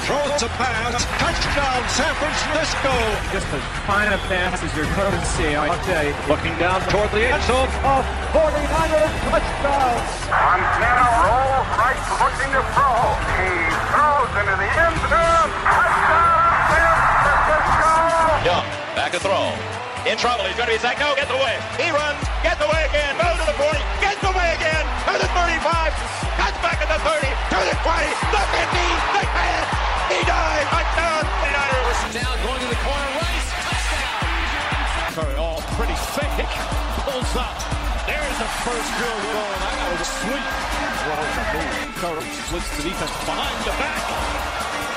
throws a pass. Touchdown, San Francisco. Just as fine a pass as you're going to see, I'll tell you. Looking down toward the end zone. 49ers touchdown. Montana rolls right, looking to throw. He throws into the end zone. Touchdown, San Francisco. Young, back to throw. In trouble, he's going to be sacked. No, gets away. He runs, gets away again. Goes to the 40, gets away again. To the 35, cuts back at the 30, to the 20, the 50, the 10. He dies. Touchdown, 49ers. Down, going to the corner, Rice. Touchdown. Curry, all pretty fake. Pulls up. There's the first field goal, and that was sweet. Rolls the move. Curry splits the defense behind the back.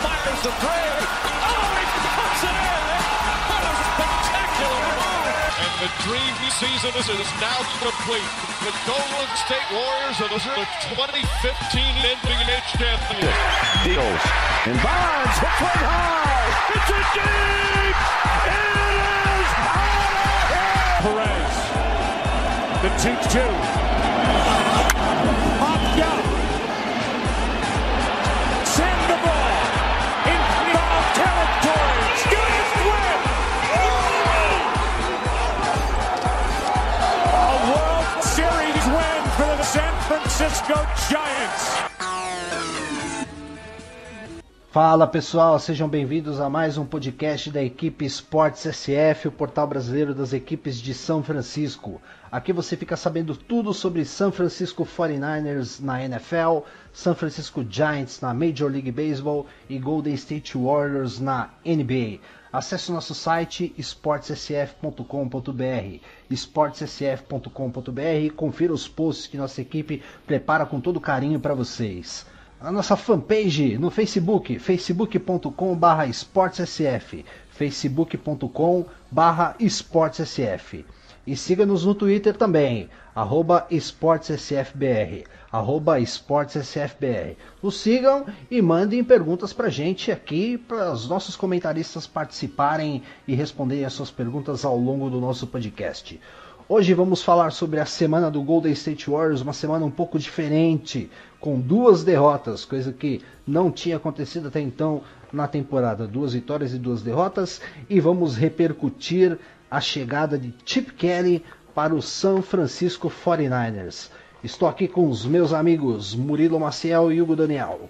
Fires the three. Oh, he puts it in. What a spectacular move. And the dream season is now complete. The Golden State Warriors are the 2015 NBA champions. Deals. And Bonds hits one high. It's a deep. It is out of here. Perez. The 2-2. Popped up. Send the ball. In foul territory. Giants win. A World Series win for the San Francisco Giants. Fala pessoal, sejam bem-vindos a mais um podcast da equipe Esportes SF, o portal brasileiro das equipes de São Francisco. Aqui você fica sabendo tudo sobre San Francisco 49ers na NFL, San Francisco Giants na Major League Baseball e Golden State Warriors na NBA. Acesse o nosso site esportessf.com.br, esportessf.com.br e confira os posts que nossa equipe prepara com todo carinho para vocês. A nossa fanpage no Facebook, facebook.com/esportessf, facebook.com/esportessf. E siga-nos no Twitter também, @esportessfbr, @esportessfbr. Nos sigam e mandem perguntas pra gente aqui, para os nossos comentaristas participarem e responderem as suas perguntas ao longo do nosso podcast. Hoje vamos falar sobre a semana do Golden State Warriors, uma semana um pouco diferente, com 2 derrotas, coisa que não tinha acontecido até então na temporada. 2 vitórias e 2 derrotas, e vamos repercutir a chegada de Chip Kelly para o San Francisco 49ers. Estou aqui com os meus amigos Murilo Maciel e Hugo Daniel.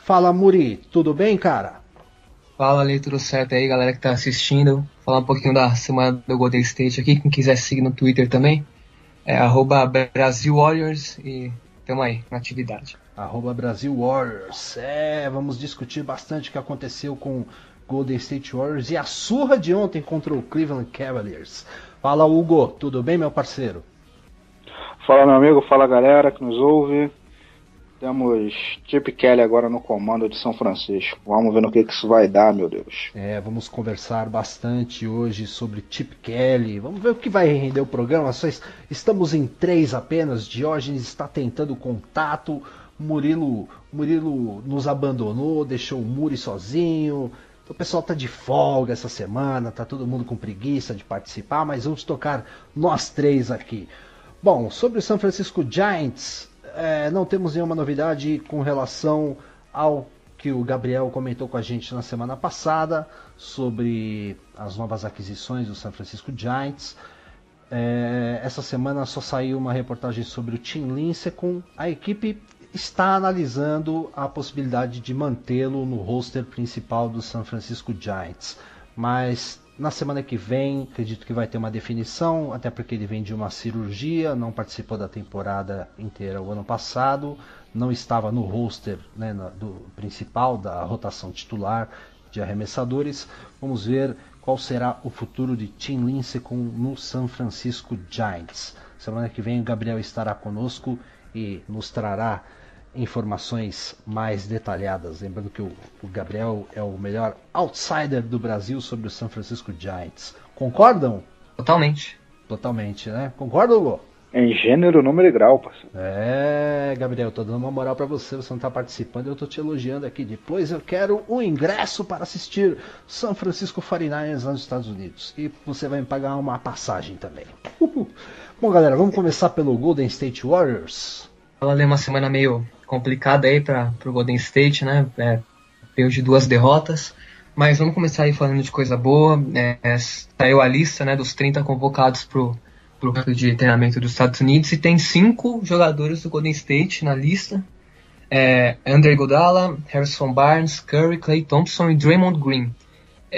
Fala Muri, tudo bem, cara? Fala ali, tudo certo aí, galera que tá assistindo. Falar um pouquinho da semana do Golden State aqui, quem quiser seguir no Twitter também. É @BrasilWarriors e tamo aí, na atividade. @BrasilWarriors. Vamos discutir bastante o que aconteceu com Golden State Warriors e a surra de ontem contra o Cleveland Cavaliers. Fala Hugo, tudo bem, meu parceiro? Fala meu amigo, fala galera que nos ouve. Temos Chip Kelly agora no comando de São Francisco. Vamos ver no que isso vai dar, meu Deus. Vamos conversar bastante hoje sobre Chip Kelly. Vamos ver o que vai render o programa. Estamos em 3 apenas. Diógenes está tentando contato. Murilo nos abandonou, deixou o Muri sozinho. O pessoal tá de folga essa semana, tá todo mundo com preguiça de participar, mas vamos tocar nós 3 aqui. Bom, sobre o San Francisco Giants, não temos nenhuma novidade com relação ao que o Gabriel comentou com a gente na semana passada sobre as novas aquisições do San Francisco Giants. Essa semana só saiu uma reportagem sobre o Tim Lincecum. A equipe está analisando a possibilidade de mantê-lo no roster principal do San Francisco Giants, mas na semana que vem acredito que vai ter uma definição, até porque ele vem de uma cirurgia, não participou da temporada inteira o ano passado, não estava no roster, né, do principal da rotação titular de arremessadores. Vamos ver qual será o futuro de Tim Lincecum no San Francisco Giants. Semana que vem o Gabriel estará conosco e nos trará informações mais detalhadas. Lembrando que o Gabriel é o melhor outsider do Brasil sobre o San Francisco Giants. Concordam? Totalmente. Totalmente, né? Concorda, Hugo? Em gênero, número e grau, parceiro. Gabriel, tô dando uma moral pra você não tá participando, eu tô te elogiando aqui. Depois eu quero um ingresso para assistir San Francisco 49ers lá nos Estados Unidos. E você vai me pagar uma passagem também. Bom, galera, vamos começar pelo Golden State Warriors. Ela deu uma semana meio complicada aí pro Golden State, né? veio de 2 derrotas. Mas vamos começar aí falando de coisa boa. Saiu a lista, né, dos 30 convocados pro campo de treinamento dos Estados Unidos e tem 5 jogadores do Golden State na lista. Andre Iguodala, Harrison Barnes, Curry, Klay Thompson e Draymond Green.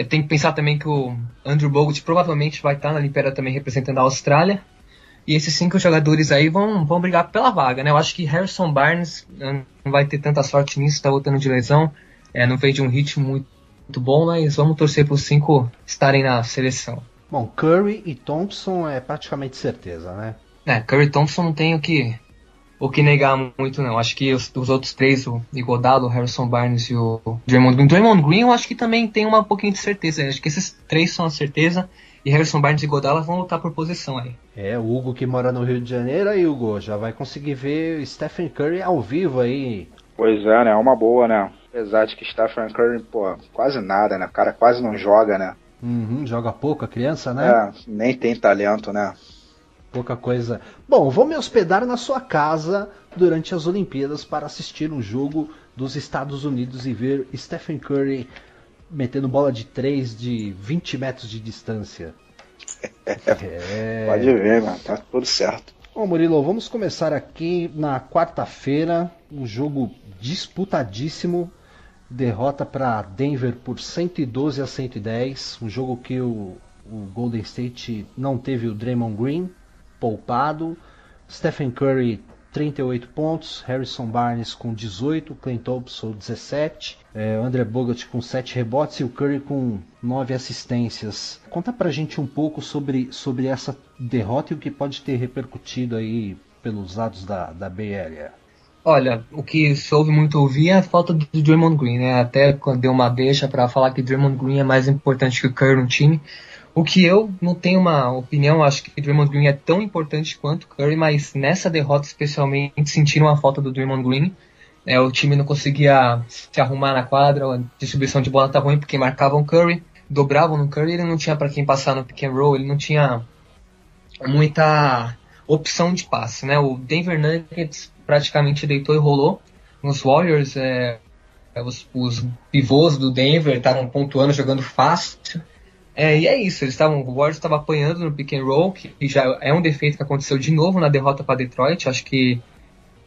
Tem que pensar também que o Andrew Bogut provavelmente vai estar na Olimpíada também representando a Austrália. E esses 5 jogadores aí vão brigar pela vaga, né? Eu acho que Harrison Barnes não vai ter tanta sorte nisso, está voltando de lesão. Não veio de um ritmo muito bom, mas vamos torcer para os 5 estarem na seleção. Bom, Curry e Thompson é praticamente certeza, né? Curry e Thompson não tem o que negar muito, não. Acho que os outros 3, o Iguodala, o Harrison Barnes e o Draymond Green. Draymond Green eu acho que também tem um pouquinho de certeza. Acho que esses 3 são a certeza. E Harrison Barnes e Iguodala vão lutar por posição aí. O Hugo que mora no Rio de Janeiro, aí Hugo, já vai conseguir ver Stephen Curry ao vivo aí. Pois é, né? É uma boa, né? Apesar de que Stephen Curry, quase nada, né? O cara quase não joga, né? Joga pouco a criança, né? Nem tem talento, né? Pouca coisa. Bom, vou me hospedar na sua casa durante as Olimpíadas para assistir um jogo dos Estados Unidos e ver Stephen Curry metendo bola de 3 de 20 metros de distância. Pode ver, mano. Tá tudo certo. Bom, Murilo, vamos começar aqui na quarta-feira. Um jogo disputadíssimo. Derrota para Denver por 112-110. Um jogo que o Golden State não teve o Draymond Green poupado. Stephen Curry 38 pontos, Harrison Barnes com 18, Klay Thompson 17, Andre Bogut com 7 rebotes e o Curry com 9 assistências. Conta pra gente um pouco sobre essa derrota e o que pode ter repercutido aí pelos lados da Bay Area. Olha, o que soube muito ouvir é a falta do Draymond Green, né? Até quando deu uma deixa para falar que Draymond Green é mais importante que o Curry no time. O que eu não tenho uma opinião, acho que o Draymond Green é tão importante quanto o Curry, mas nessa derrota especialmente sentiram a falta do Draymond Green. O time não conseguia se arrumar na quadra, a distribuição de bola tá ruim porque marcavam o Curry, dobravam no Curry, ele não tinha para quem passar no pick and roll, ele não tinha muita opção de passe, né? O Denver Nuggets praticamente deitou e rolou nos Warriors, os pivôs do Denver estavam pontuando, jogando fácil. E é isso, o Warriors estava apanhando no pick and roll, que já é um defeito que aconteceu de novo na derrota para Detroit. Acho que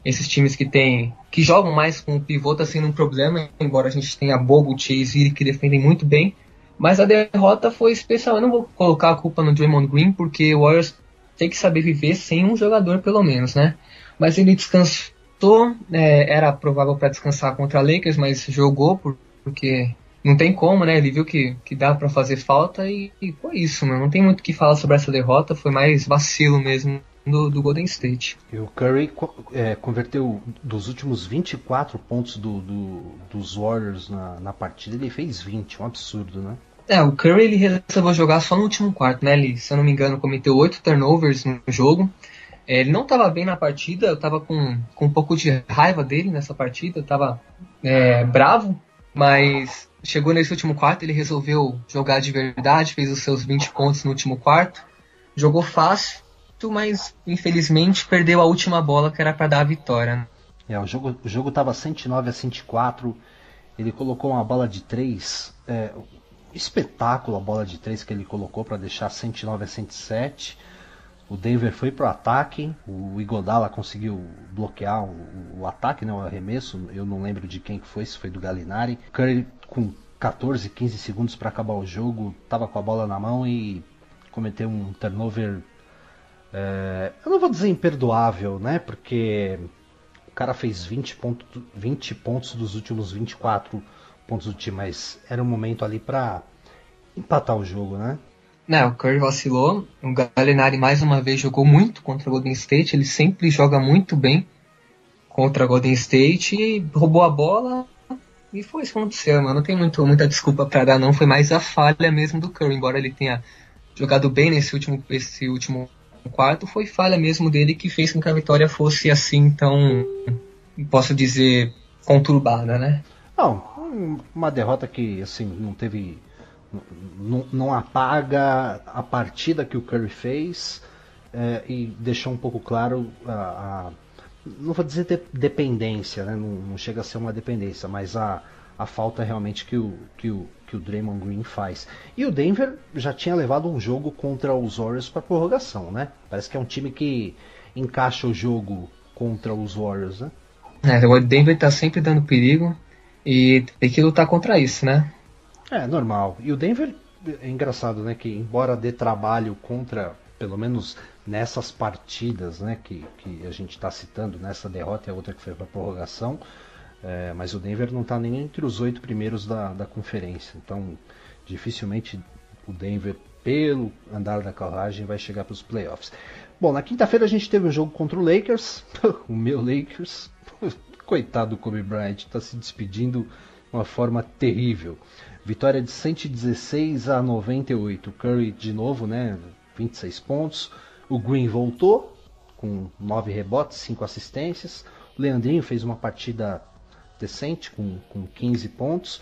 esses times que jogam mais com o pivô tá sendo um problema, embora a gente tenha Bogut e Ziri que defendem muito bem. Mas a derrota foi especial. Eu não vou colocar a culpa no Draymond Green, porque o Warriors tem que saber viver sem um jogador pelo menos, né? Mas ele descansou, era provável para descansar contra a Lakers, mas jogou porque não tem como, né? Ele viu que dá para fazer falta e foi isso, mano. Não tem muito o que falar sobre essa derrota, foi mais vacilo mesmo do Golden State. E o Curry converteu dos últimos 24 pontos dos Warriors na partida, ele fez 20, um absurdo, né? O Curry ele resolveu jogar só no último quarto, né? Ele, se eu não me engano, cometeu 8 turnovers no jogo. Ele não estava bem na partida, eu estava com um pouco de raiva dele nessa partida, eu estava bravo, mas chegou nesse último quarto, ele resolveu jogar de verdade, fez os seus 20 pontos no último quarto, jogou fácil, mas infelizmente perdeu a última bola que era para dar a vitória. O jogo estava 109-104, ele colocou uma bola de 3, espetáculo a bola de 3 que ele colocou para deixar 109-107. O Denver foi pro ataque, o Iguodala conseguiu bloquear o ataque, né, o arremesso, eu não lembro de quem que foi, se foi do Gallinari. Curry com 14, 15 segundos para acabar o jogo, estava com a bola na mão e cometeu um turnover, eu não vou dizer imperdoável, né, porque o cara fez 20 pontos dos últimos 24 pontos do time, mas era um momento ali para empatar o jogo, né? O Curry vacilou, o Gallinari mais uma vez jogou muito contra o Golden State, ele sempre joga muito bem contra o Golden State, e roubou a bola e foi isso que aconteceu, mano. Não tem muita desculpa pra dar não, foi mais a falha mesmo do Curry, embora ele tenha jogado bem esse último quarto, foi falha mesmo dele que fez com que a vitória fosse assim tão, posso dizer, conturbada, né? Não, uma derrota que assim não apaga a partida que o Curry fez, e deixou um pouco claro não vou dizer dependência, né? Não chega a ser uma dependência, mas a a falta realmente que o Draymond Green faz. E o Denver já tinha levado um jogo contra os Warriors para prorrogação, né? Parece que é um time que encaixa o jogo contra os Warriors, né? O Denver tá sempre dando perigo e tem que lutar contra isso, né? É, normal. E o Denver, é engraçado, né? Que embora dê trabalho contra, pelo menos nessas partidas, né? Que a gente está citando, nessa derrota e a outra que foi para prorrogação, mas o Denver não está nem entre os 8 primeiros da conferência. Então, dificilmente o Denver, pelo andar da carruagem, vai chegar para os playoffs. Bom, na quinta-feira a gente teve um jogo contra o Lakers, o meu Lakers. Coitado do Kobe Bryant, está se despedindo de uma forma terrível. Vitória de 116-98. Curry de novo, né? 26 pontos. O Green voltou com 9 rebotes, 5 assistências. O Leandrinho fez uma partida decente com 15 pontos.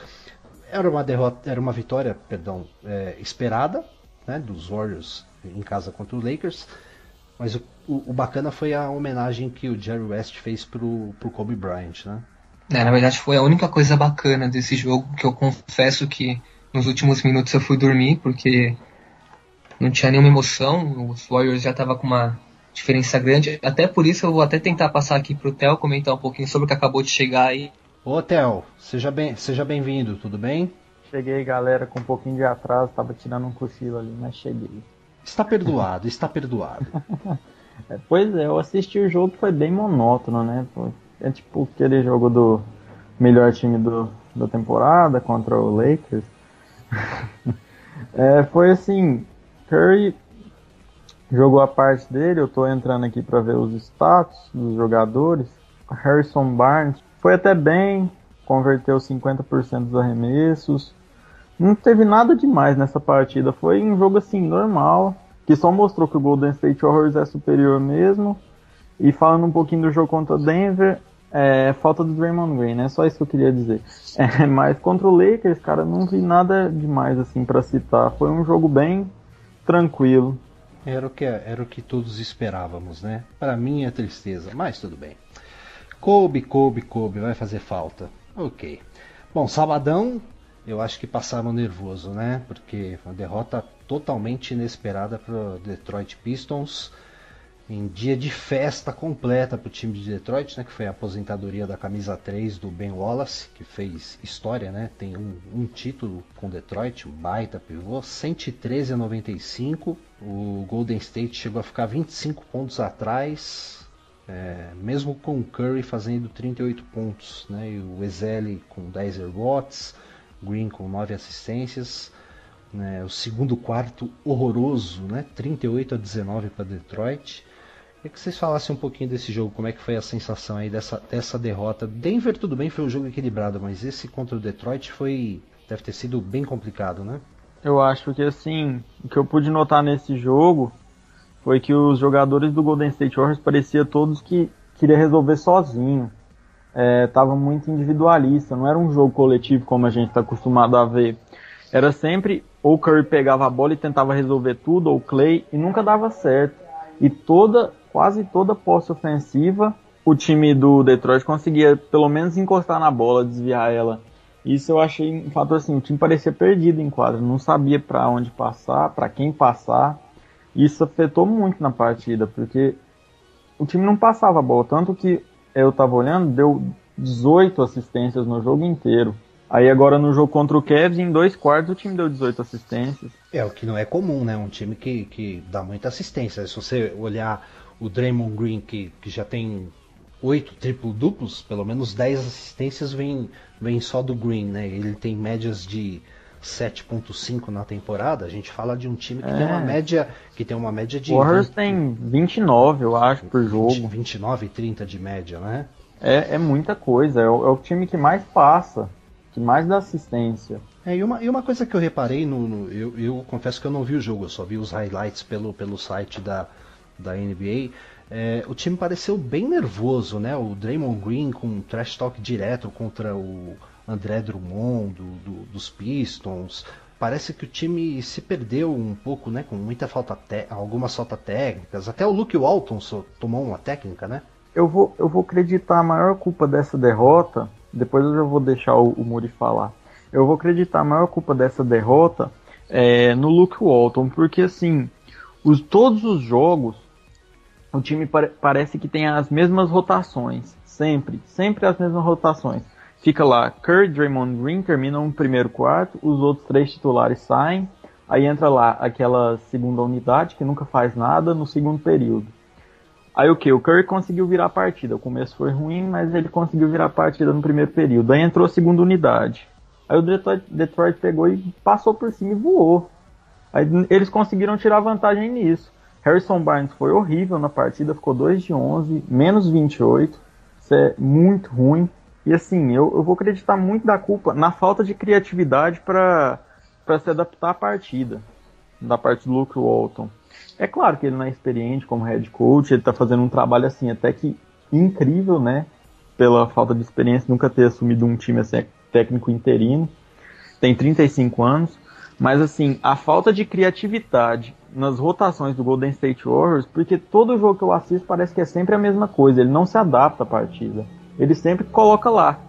Era uma vitória, esperada, né, dos Warriors em casa contra o Lakers. Mas o bacana foi a homenagem que o Jerry West fez pro Kobe Bryant, né? Na verdade foi a única coisa bacana desse jogo, que eu confesso que nos últimos minutos eu fui dormir, porque não tinha nenhuma emoção, os Warriors já estavam com uma diferença grande. Até por isso eu vou até tentar passar aqui pro Theo comentar um pouquinho sobre o que acabou de chegar aí. Ô Theo, seja bem-vindo, tudo bem? Cheguei, galera, com um pouquinho de atraso, tava tirando um cochilo ali, mas cheguei. Está perdoado, está perdoado. Pois é, eu assisti o jogo, foi bem monótono, né? É tipo aquele jogo do melhor time da temporada contra o Lakers. Foi assim, Curry jogou a parte dele, eu tô entrando aqui para ver os status dos jogadores. Harrison Barnes foi até bem, converteu 50% dos arremessos. Não teve nada demais nessa partida, foi um jogo assim, normal, que só mostrou que o Golden State Warriors é superior mesmo. E falando um pouquinho do jogo contra o Denver, falta do Draymond Green, né? Só isso que eu queria dizer. Mas contra o Lakers, cara, não vi nada demais assim pra citar. Foi um jogo bem tranquilo. Era o que todos esperávamos, né? Para mim é tristeza, mas tudo bem. Kobe, vai fazer falta. Ok. Bom, sabadão, eu acho que passaram nervoso, né? Porque uma derrota totalmente inesperada para o Detroit Pistons. Em dia de festa completa para o time de Detroit, né? Que foi a aposentadoria da camisa 3 do Ben Wallace, que fez história, né? Tem um título com Detroit, um baita pivô, 113-95. O Golden State chegou a ficar 25 pontos atrás, mesmo com o Curry fazendo 38 pontos, né? E o Ezeli com 10 rebotes, Green com 9 assistências, né? O segundo quarto horroroso, né? 38-19 para Detroit. Queria que vocês falassem um pouquinho desse jogo, como é que foi a sensação aí dessa derrota. Denver tudo bem, foi um jogo equilibrado, mas esse contra o Detroit deve ter sido bem complicado, né? Eu acho que assim, o que eu pude notar nesse jogo foi que os jogadores do Golden State Warriors pareciam todos que queriam resolver sozinho. Tava muito individualista, não era um jogo coletivo como a gente está acostumado a ver. Era sempre ou o Curry pegava a bola e tentava resolver tudo, ou o Clay, e nunca dava certo. E quase toda posse ofensiva, o time do Detroit conseguia pelo menos encostar na bola, desviar ela. Isso eu achei um fator assim, o time parecia perdido em quadra, não sabia para onde passar, para quem passar. Isso afetou muito na partida, porque o time não passava a bola, tanto que eu tava olhando, deu 18 assistências no jogo inteiro. Aí agora no jogo contra o Cavs, em 2 quartos, o time deu 18 assistências. O que não é comum, né? Um time que dá muita assistência. Se você olhar o Draymond Green, que já tem 8 triplo-duplos, pelo menos 10 assistências vem só do Green, né? Ele tem médias de 7.5 na temporada. A gente fala de um time que tem uma média de... O Warriors tem 29, eu acho, por jogo. 29 e 30 de média, né? É muita coisa. É o time que mais passa, que mais dá assistência. E uma coisa que eu reparei, eu confesso que eu não vi o jogo, eu só vi os highlights pelo site da NBA. O time pareceu bem nervoso, né? O Draymond Green com trash talk direto contra o André Drummond dos Pistons. Parece que o time se perdeu um pouco, né? Com muita algumas faltas técnicas. Até o Luke Walton tomou uma técnica, né? Eu vou acreditar a maior culpa dessa derrota depois eu já vou deixar o Muri falar. Eu vou acreditar a maior culpa dessa derrota no Luke Walton, porque assim, todos os jogos, o time parece que tem as mesmas rotações, sempre as mesmas rotações. Fica lá, Curry, Draymond Green terminam o primeiro quarto, os outros 3 titulares saem, aí entra lá aquela segunda unidade que nunca faz nada no segundo período. Aí o Curry conseguiu virar a partida, o começo foi ruim, mas ele conseguiu virar a partida no primeiro período. Aí entrou a segunda unidade. Aí o Detroit pegou e passou por cima e voou. Aí eles conseguiram tirar vantagem nisso. Harrison Barnes foi horrível na partida, ficou 2 de 11, menos 28. Isso é muito ruim. E assim, eu vou acreditar muito da culpa na falta de criatividade para se adaptar à partida, da parte do Luke Walton. É claro que ele não é experiente como head coach, ele está fazendo um trabalho assim até que incrível, né? Pela falta de experiência, nunca ter assumido um time assim, técnico interino. Tem 35 anos, mas assim, a falta de criatividade nas rotações do Golden State Warriors, porque todo jogo que eu assisto parece que é sempre a mesma coisa, ele não se adapta à partida. Ele sempre coloca lá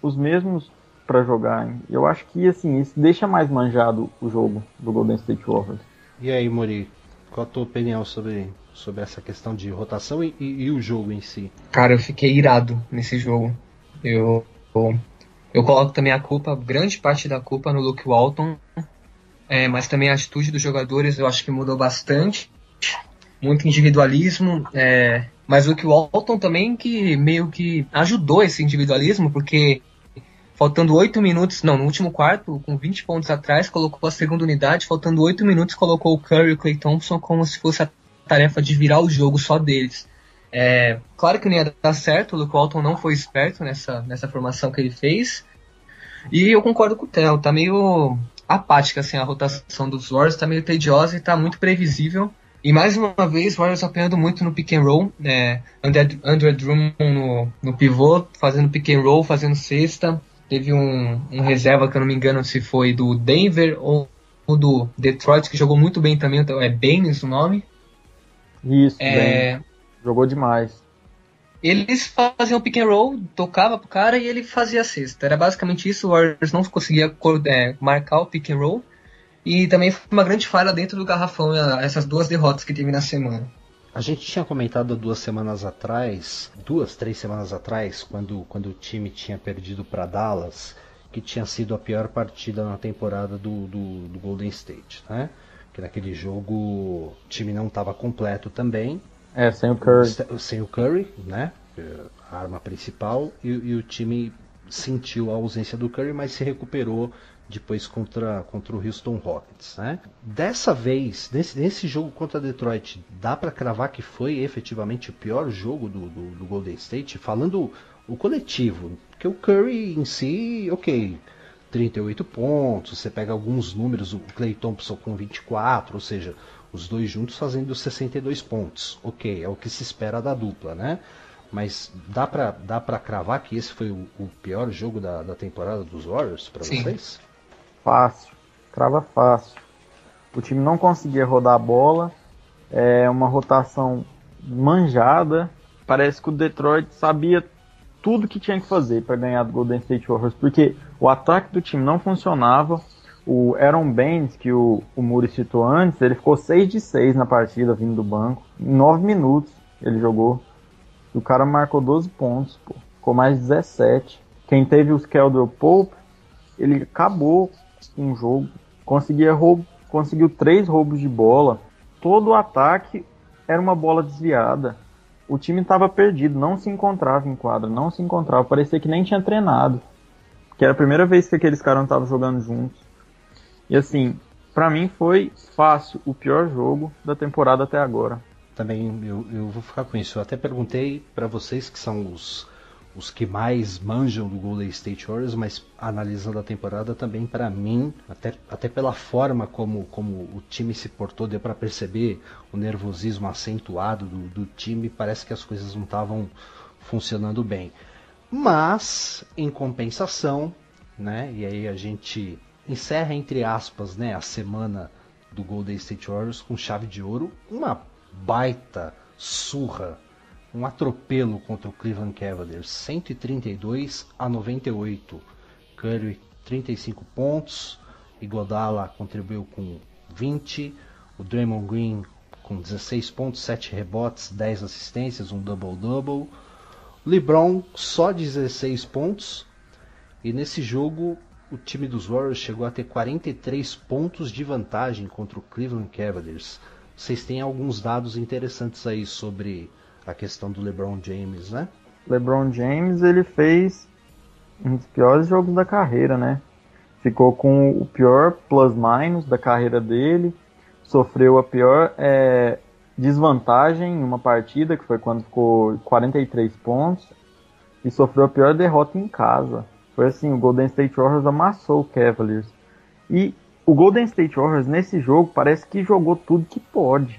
os mesmos para jogar. Eu acho que assim, isso deixa mais manjado o jogo do Golden State Warriors. E aí, Muri, qual a tua opinião sobre essa questão de rotação e o jogo em si? Cara, eu fiquei irado nesse jogo. Eu coloco também a culpa, grande parte da culpa no Luke Walton, mas também a atitude dos jogadores eu acho que mudou bastante. Muito individualismo, mas o Luke Walton também que meio que ajudou esse individualismo, porque faltando 8 minutos, no último quarto, com 20 pontos atrás, colocou a segunda unidade, faltando 8 minutos, colocou o Curry e o Klay Thompson como se fosse a tarefa de virar o jogo só deles. Claro que não ia dar certo, o Luke Walton não foi esperto nessa formação que ele fez, e eu concordo com o Theo, tá meio apática assim, a rotação dos Warriors, tá meio tediosa e tá muito previsível. E mais uma vez, o Warriors apanhando muito no pick and roll, Andre Drummond no pivô, fazendo pick and roll, fazendo cesta. Teve um reserva, que eu não me engano se foi do Denver ou do Detroit, que jogou muito bem também, é Baines o nome. Isso, jogou demais. Eles faziam pick and roll, tocava pro cara e ele fazia a cesta. Era basicamente isso, o Warriors não conseguia marcar o pick and roll. E também foi uma grande falha dentro do garrafão, essas 2 derrotas que teve na semana. A gente tinha comentado 2 semanas atrás, 3 semanas atrás, quando o time tinha perdido para Dallas, que tinha sido a pior partida na temporada do Golden State, né? Que naquele jogo o time não estava completo também. Sem o Curry. Sem o Curry, né? A arma principal, e o time sentiu a ausência do Curry, mas se recuperou depois contra o Houston Rockets, né? Dessa vez, nesse jogo contra Detroit, dá para cravar que foi efetivamente o pior jogo do Golden State, falando o coletivo, porque o Curry em si, 38 pontos, você pega alguns números, o Klay Thompson com 24, ou seja, os dois juntos fazendo 62 pontos, é o que se espera da dupla, né? Mas dá pra cravar que esse foi o pior jogo da temporada dos Warriors para vocês? Fácil, crava fácil. O time não conseguia rodar a bola, uma rotação manjada. Parece que o Detroit sabia tudo que tinha que fazer para ganhar do Golden State Warriors, porque o ataque do time não funcionava. O Aaron Baines, que o Muri citou antes, ele ficou 6 de 6 na partida vindo do banco. Em 9 minutos ele jogou. O cara marcou 12 pontos, ficou mais 17. Quem teve os Caldwell Pope, ele acabou com o jogo, conseguiu 3 roubos de bola. Todo o ataque era uma bola desviada. O time estava perdido, não se encontrava em quadra, parecia que nem tinha treinado, que era a primeira vez que aqueles caras não estavam jogando juntos. E assim, pra mim foi fácil o pior jogo da temporada até agora. Também eu vou ficar com isso. Eu até perguntei para vocês, que são os que mais manjam do Golden State Warriors, mas analisando a temporada também, para mim, até pela forma como o time se portou, deu para perceber o nervosismo acentuado do time. Parece que as coisas não estavam funcionando bem. Mas, em compensação, né, e aí a gente encerra, entre aspas, né, a semana do Golden State Warriors com chave de ouro, uma baita surra, um atropelo contra o Cleveland Cavaliers, 132-98. Curry 35 pontos, Iguodala contribuiu com 20, o Draymond Green com 16 pontos, 7 rebotes, 10 assistências, um double-double. LeBron só 16 pontos, e nesse jogo o time dos Warriors chegou a ter 43 pontos de vantagem contra o Cleveland Cavaliers. Vocês têm alguns dados interessantes aí sobre a questão do LeBron James, né? LeBron James, ele fez um dos piores jogos da carreira, né? Ficou com o pior plus-minus da carreira dele, sofreu a pior desvantagem em uma partida, que foi quando ficou 43 pontos, e sofreu a pior derrota em casa. Foi assim, o Golden State Warriors amassou o Cavaliers. E o Golden State Warriors nesse jogo parece que jogou tudo que pode,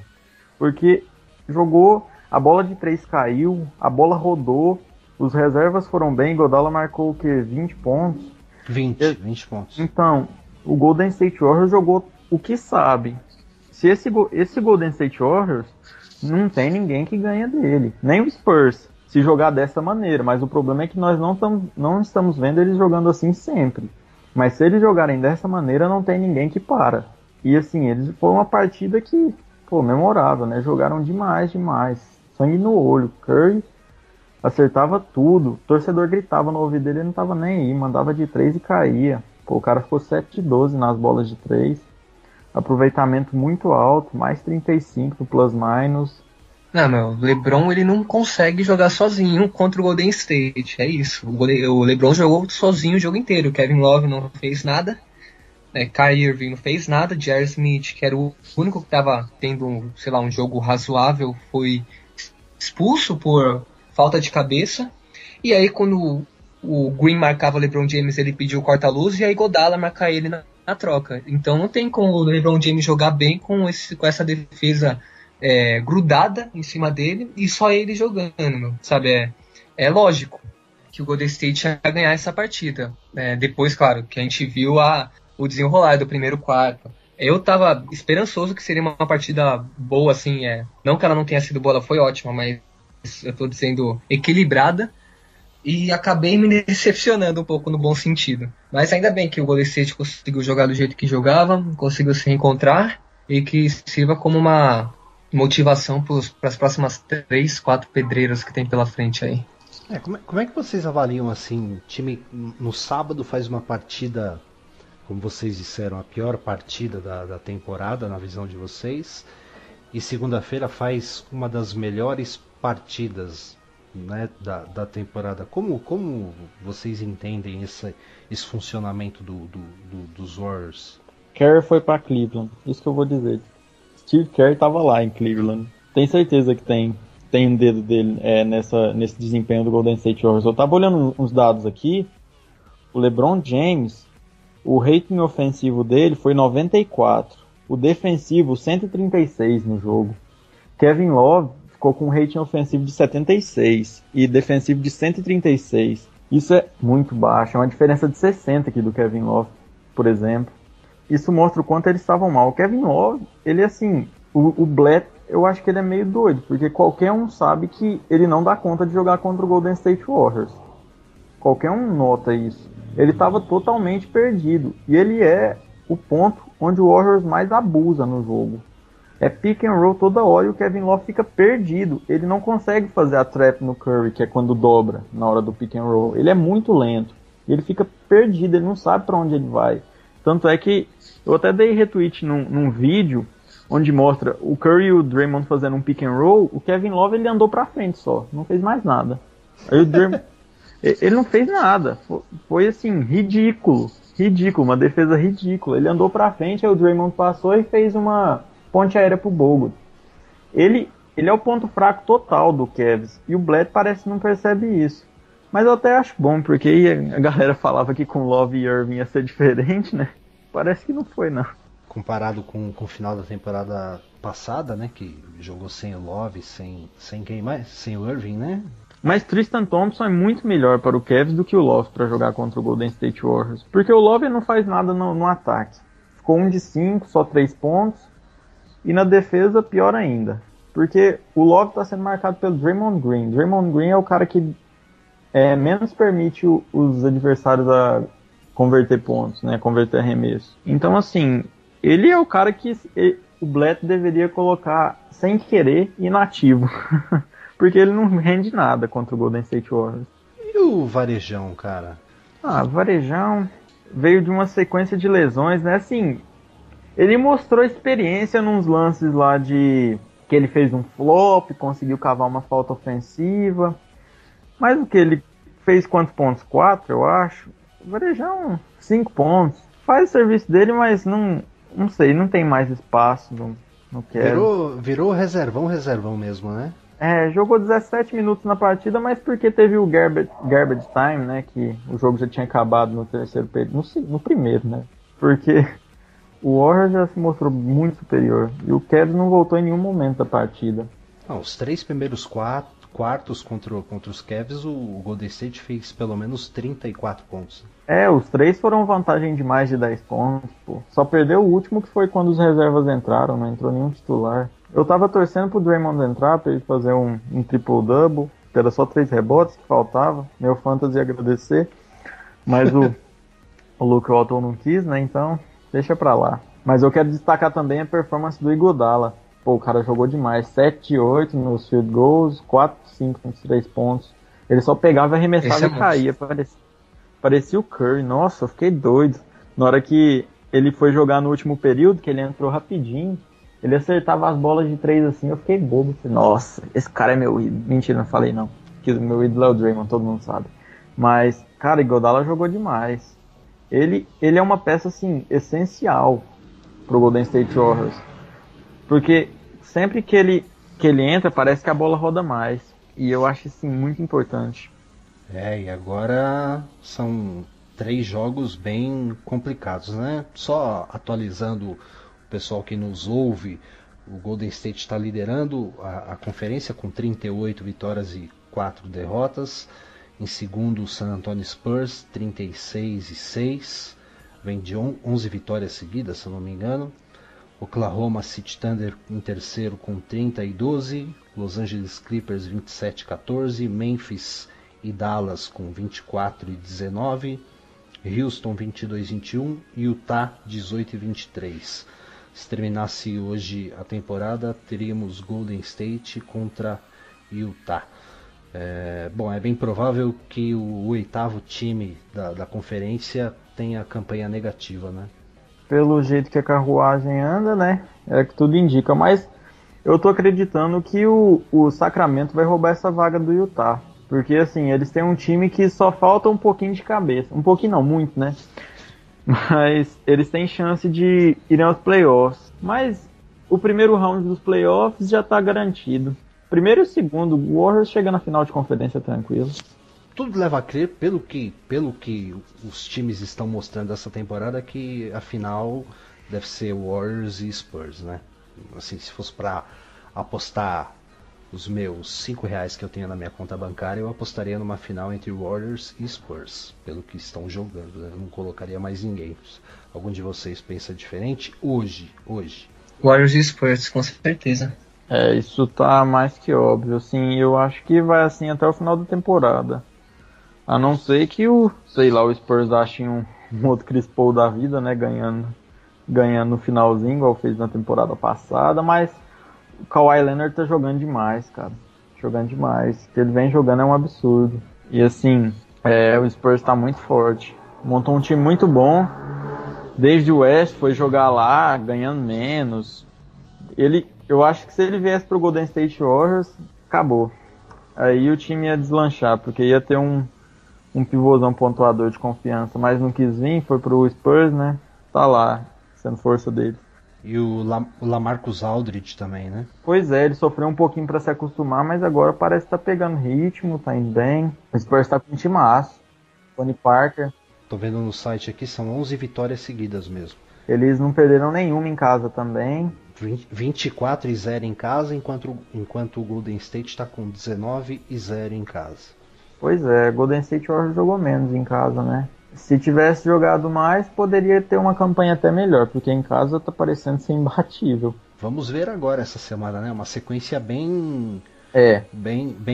porque jogou, a bola de 3 caiu, a bola rodou, os reservas foram bem, Iguodala marcou o quê? 20 pontos? 20 pontos. Então, o Golden State Warriors jogou o que sabe. Se esse Golden State Warriors, não tem ninguém que ganha dele. Nem o Spurs, se jogar dessa maneira. Mas o problema é que nós não estamos vendo eles jogando assim sempre. Mas se eles jogarem dessa maneira, não tem ninguém que para. E assim, foi uma partida que, memorável, né? Jogaram demais. Sangue no olho. Curry acertava tudo. O torcedor gritava no ouvido dele, ele não tava nem aí. Mandava de 3 e caía. O cara ficou 7 de 12 nas bolas de 3. Aproveitamento muito alto, mais 35 no plus-minus. Não, meu, o LeBron ele não consegue jogar sozinho contra o Golden State, é isso. O LeBron jogou sozinho o jogo inteiro. O Kevin Love não fez nada, Kyrie Irving não fez nada. J.R. Smith, que era o único que estava tendo, um jogo razoável, foi expulso por falta de cabeça. E aí quando o Green marcava o LeBron James, ele pediu corta-luz, e aí Iguodala marcar ele na troca. Então não tem como o LeBron James jogar bem com essa defesa grudada em cima dele e só ele jogando, sabe? É lógico que o Golden State ia ganhar essa partida. Depois, claro, que a gente viu o desenrolar do primeiro quarto. Eu tava esperançoso que seria uma partida boa, assim, não que ela não tenha sido boa, ela foi ótima, mas eu tô dizendo equilibrada. E acabei me decepcionando um pouco no bom sentido. Mas ainda bem que o Golden State conseguiu jogar do jeito que jogava, conseguiu se reencontrar e que sirva como uma motivação para as próximas 3, 4 pedreiras que tem pela frente aí. Como é que vocês avaliam assim? O time no sábado faz uma partida, como vocês disseram, a pior partida da temporada na visão de vocês, e segunda-feira faz uma das melhores partidas, né, da temporada. Como vocês entendem esse funcionamento dos Warriors? Kerr foi para Cleveland, isso que eu vou dizer. Steve Kerr estava lá em Cleveland. Tenho certeza que tem um dedo dele nesse desempenho do Golden State Warriors. Eu estava olhando uns dados aqui. O LeBron James, o rating ofensivo dele foi 94. O defensivo 136 no jogo. Kevin Love ficou com um rating ofensivo de 76 e defensivo de 136. Isso é muito baixo, é uma diferença de 60 aqui do Kevin Love, por exemplo. Isso mostra o quanto eles estavam mal. O Kevin Love, ele assim, o Blatt, eu acho que ele é meio doido, porque qualquer um sabe que ele não dá conta de jogar contra o Golden State Warriors. Qualquer um nota isso. Ele estava totalmente perdido, e ele é o ponto onde o Warriors mais abusa no jogo. É pick and roll toda hora e o Kevin Love fica perdido. Ele não consegue fazer a trap no Curry, que é quando dobra na hora do pick and roll. Ele é muito lento. Ele fica perdido, ele não sabe para onde ele vai. Tanto é que eu até dei retweet num vídeo onde mostra o Curry e o Draymond fazendo um pick and roll. O Kevin Love ele andou pra frente só, não fez mais nada. Aí o Draymond, ele não fez nada. Foi assim, ridículo, uma defesa ridícula. Ele andou pra frente, aí o Draymond passou e fez uma ponte aérea pro Bogut. Ele é o ponto fraco total do Cavs. E o Blatt parece que não percebe isso. Mas eu até acho bom, porque aí a galera falava que com Love e Irving ia ser diferente, né? Parece que não foi, não. Comparado com o final da temporada passada, né? Que jogou sem o Love, sem quem mais? Sem o Irving, né? Mas Tristan Thompson é muito melhor para o Cavs do que o Love para jogar contra o Golden State Warriors. Porque o Love não faz nada no ataque. Ficou 1 de 5, só 3 pontos. E na defesa, pior ainda. porque o Love está sendo marcado pelo Draymond Green. Draymond Green é o cara que menos permite os adversários a converter pontos, né, converter arremesso. Então, assim, ele é o cara que o Blatt deveria colocar sem querer inativo, porque ele não rende nada contra o Golden State Warriors. E o Varejão, cara? O Varejão veio de uma sequência de lesões, né, assim, ele mostrou experiência nos lances lá que ele fez um flop, conseguiu cavar uma falta ofensiva, mas o que ele fez quantos pontos? 4, eu acho. O Varejão, 5 pontos. Faz o serviço dele, mas não sei, não tem mais espaço no Cavs. Virou reservão mesmo, né? Jogou 17 minutos na partida, mas porque teve o garbage time, né? Que o jogo já tinha acabado no terceiro período, no primeiro, né? Porque o Warriors já se mostrou muito superior. E o Cavs não voltou em nenhum momento da partida. Os 3 primeiros quartos contra os Cavs, o Golden State fez pelo menos 34 pontos. Os 3 foram vantagem de mais de 10 pontos, pô. Só perdeu o último, que foi quando os reservas entraram, não entrou nenhum titular. Eu tava torcendo pro Draymond entrar, pra ele fazer um triple-double, que era só 3 rebotes que faltava. Meu fantasy ia agradecer, mas o Luke Walton não quis, né, então deixa pra lá. Mas eu quero destacar também a performance do Iguodala. Pô, o cara jogou demais, 7-8 nos field goals, 4-5 nos 3 pontos. Ele só pegava, arremessava e caía, parecia o Curry. Nossa, eu fiquei doido. Na hora que ele foi jogar no último período, que ele entrou rapidinho, ele acertava as bolas de 3 assim, eu fiquei bobo. Nossa, esse cara é meu ídolo. Mentira, não falei não, que o meu ídolo é o Draymond, todo mundo sabe. Mas, cara, Iguodala jogou demais. Ele é uma peça, assim, essencial pro Golden State Warriors. Porque sempre que ele entra, parece que a bola roda mais. E eu acho isso muito importante. E agora são 3 jogos bem complicados, né? Só atualizando o pessoal que nos ouve, o Golden State está liderando a conferência com 38 vitórias e 4 derrotas. Em segundo, o San Antonio Spurs, 36-6. Vem de 11 vitórias seguidas, se eu não me engano. Oklahoma City Thunder em terceiro com 30-12. Los Angeles Clippers 27-14. Memphis e Dallas com 24-19. Houston 22-21. Utah 18-23. Se terminasse hoje a temporada, teríamos Golden State contra Utah. É bem provável que o 8º time da conferência tenha campanha negativa, né? Pelo jeito que a carruagem anda, né? É que tudo indica. Mas eu tô acreditando que o Sacramento vai roubar essa vaga do Utah. Porque, assim, eles têm um time que só falta um pouquinho de cabeça. Um pouquinho não, muito, né? Mas eles têm chance de irem aos playoffs. Mas o primeiro round dos playoffs já tá garantido. Primeiro e segundo, o Warriors chega na final de conferência tranquilo. Tudo leva a crer, pelo que os times estão mostrando essa temporada, que a final deve ser Warriors e Spurs, né? Assim, se fosse para apostar os meus R$5 que eu tenho na minha conta bancária, eu apostaria numa final entre Warriors e Spurs, pelo que estão jogando, né? Eu não colocaria mais ninguém. Algum de vocês pensa diferente? Hoje. Warriors e Spurs, com certeza. Isso tá mais que óbvio, assim, eu acho que vai assim até o final da temporada. A não ser que o Spurs ache um outro Chris Paul da vida, né, ganhando no finalzinho, igual fez na temporada passada, mas o Kawhi Leonard tá jogando demais, cara. Jogando demais. O que ele vem jogando é um absurdo. E assim, o Spurs tá muito forte. Montou um time muito bom. Desde o West foi jogar lá, ganhando menos. Eu acho que se ele viesse pro Golden State Warriors, acabou. Aí o time ia deslanchar, porque ia ter um pivôzão pontuador de confiança, mas não quis vir, foi pro Spurs, né? Tá lá, sendo força dele. E o LaMarcus Aldridge também, né? Pois é, ele sofreu um pouquinho pra se acostumar, mas agora parece que tá pegando ritmo, tá indo bem. O Spurs tá com um timaço. Tony Parker. Tô vendo no site aqui, são 11 vitórias seguidas mesmo. Eles não perderam nenhuma em casa também. 24-0 em casa, enquanto o Golden State está com 19-0 em casa. Pois é, Golden State Warriors jogou menos em casa, né? Se tivesse jogado mais, poderia ter uma campanha até melhor, porque em casa tá parecendo ser imbatível. vamos ver agora essa semana, né? Uma sequência bem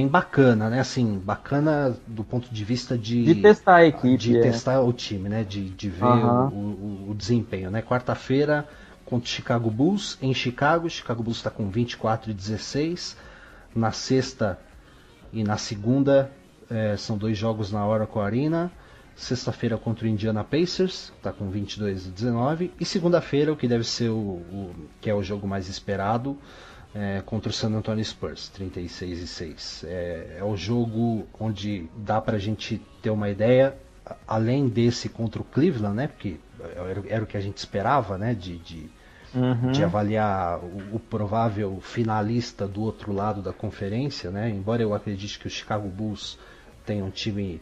bacana, né? Assim, bacana do ponto de vista de testar a equipe, de testar o time, né? De ver o desempenho, né? Quarta-feira contra o Chicago Bulls em Chicago. O Chicago Bulls está com 24-16. Na sexta e na segunda são 2 jogos na Oracle Arena. Sexta-feira contra o Indiana Pacers, está com 22-19. E segunda-feira, o que deve ser que é o jogo mais esperado, contra o San Antonio Spurs, 36-6. É o jogo onde dá pra gente ter uma ideia, além desse contra o Cleveland, né? Porque era o que a gente esperava, né? De avaliar o provável finalista do outro lado da conferência, né? Embora eu acredite que o Chicago Bulls tenha um time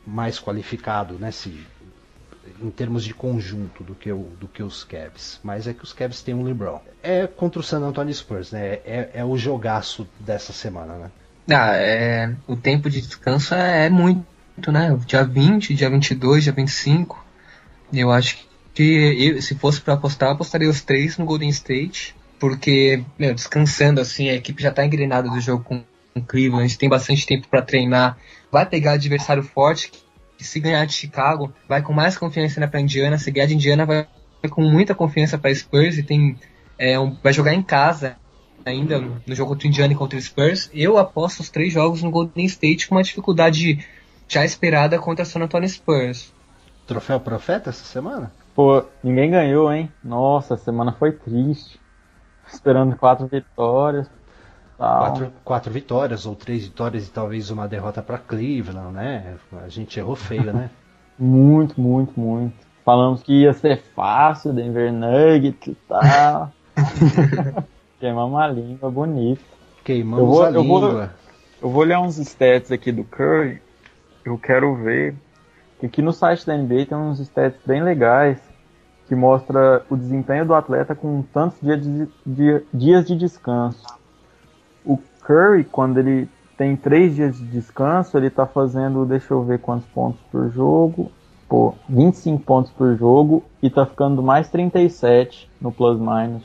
mais qualificado, né? Em termos de conjunto do que os Cavs, mas é que os Cavs têm um LeBron. É contra o San Antonio Spurs, né? É o jogaço dessa semana, né? O tempo de descanso é muito, né? Dia 20, dia 22, dia 25. Eu acho que se fosse para apostar, eu apostaria os 3 no Golden State, porque, descansando assim, a equipe já tá engrenada do jogo com o Cleveland, a gente tem bastante tempo para treinar, vai pegar adversário forte, que se ganhar de Chicago, vai com mais confiança para Indiana, se ganhar de Indiana vai com muita confiança para Spurs, e vai jogar em casa ainda no jogo contra o Indiana e contra o Spurs. Eu aposto os 3 jogos no Golden State com uma dificuldade já esperada contra o San Antonio Spurs. Troféu Profeta essa semana? Pô, ninguém ganhou, hein? Nossa, a semana foi triste. Esperando 4 vitórias. 4 vitórias ou 3 vitórias e talvez uma derrota para Cleveland, né? A gente errou feio, né? Muito, muito, muito. Falamos que ia ser fácil, Denver Nuggets e tal. Queimamos a língua, bonito. Queimamos a língua. Eu vou olhar uns stats aqui do Curry. Eu quero ver que aqui no site da NBA tem uns stats bem legais que mostra o desempenho do atleta com tantos dias de descanso. O Curry, quando ele tem 3 dias de descanso, ele tá fazendo, deixa eu ver quantos pontos por jogo, 25 pontos por jogo, e tá ficando mais 37 no plus-minus.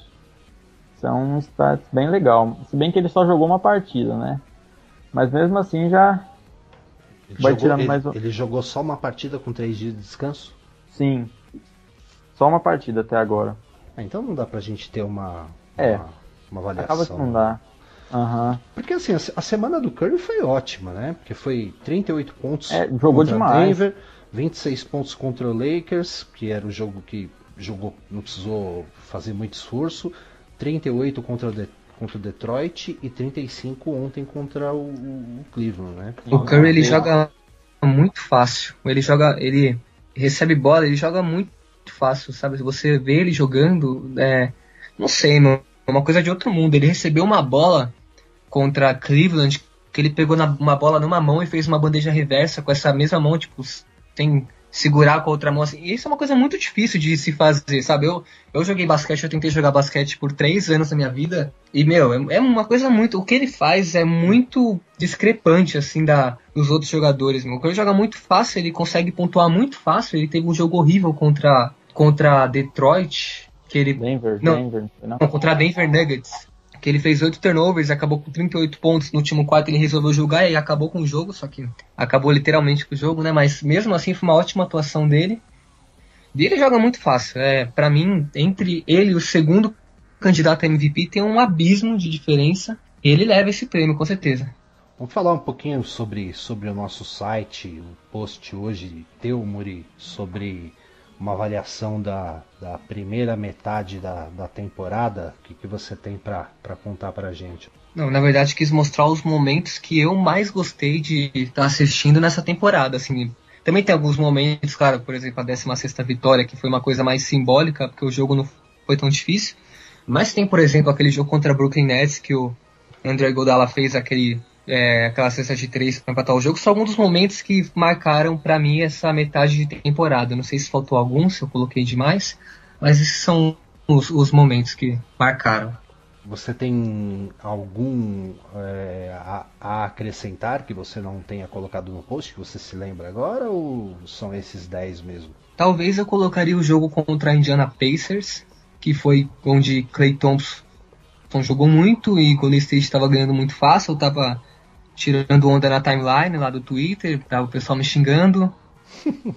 Isso é um stats bem legal, se bem que ele só jogou uma partida, né? Mas mesmo assim já vai tirando mais... Ele jogou só uma partida com 3 dias de descanso? Sim, só uma partida até agora. Então não dá pra gente ter uma avaliação. Acaba que não dá. Porque assim, a semana do Curry foi ótima, né? Porque foi 38 pontos jogou contra demais. Denver, 26 pontos contra o Lakers, que era o jogo que jogou, não precisou fazer muito esforço, 38 contra o Detroit e 35 ontem contra o Cleveland, né? O Curry, ele joga muito fácil. Ele recebe bola, ele joga muito fácil, sabe? Se você vê ele jogando, não sei, é uma coisa de outro mundo. Ele recebeu uma bola contra Cleveland, que ele pegou uma bola numa mão e fez uma bandeja reversa com essa mesma mão, tipo, sem segurar com a outra mão, assim. E isso é uma coisa muito difícil de se fazer, sabe? Eu joguei basquete, eu tentei jogar basquete por 3 anos na minha vida, e, é uma coisa muito... O que ele faz é muito discrepante, assim, dos outros jogadores, meu. O Curry joga muito fácil, ele consegue pontuar muito fácil, ele teve um jogo horrível contra Detroit, que ele... contra Denver Nuggets, que ele fez 8 turnovers, acabou com 38 pontos no último quarto, ele resolveu jogar e acabou com o jogo, só que acabou literalmente com o jogo, né? Mas mesmo assim foi uma ótima atuação dele. E ele joga muito fácil. Pra mim, entre ele e o segundo candidato a MVP tem um abismo de diferença. Ele leva esse prêmio, com certeza. Vamos falar um pouquinho sobre o nosso site, o post hoje teu, Muri, sobre uma avaliação da primeira metade da temporada. O que você tem para contar pra gente? Não, na verdade quis mostrar os momentos que eu mais gostei de estar assistindo nessa temporada, assim. Também tem alguns momentos, claro, por exemplo, a 16ª vitória, que foi uma coisa mais simbólica, porque o jogo não foi tão difícil. Mas tem, por exemplo, aquele jogo contra a Brooklyn Nets, que o Andre Iguodala fez aquela cesta de 3 para empatar o jogo. São alguns dos momentos que marcaram para mim essa metade de temporada. Não sei se faltou algum, se eu coloquei demais, mas esses são os momentos que marcaram. Você tem algum a acrescentar que você não tenha colocado no post, que você se lembra agora, ou são esses 10 mesmo? Talvez eu colocaria o jogo contra a Indiana Pacers, que foi onde Klay Thompson jogou muito e Golden State estava ganhando muito fácil. Eu tava tirando onda na timeline lá do Twitter, tava o pessoal me xingando,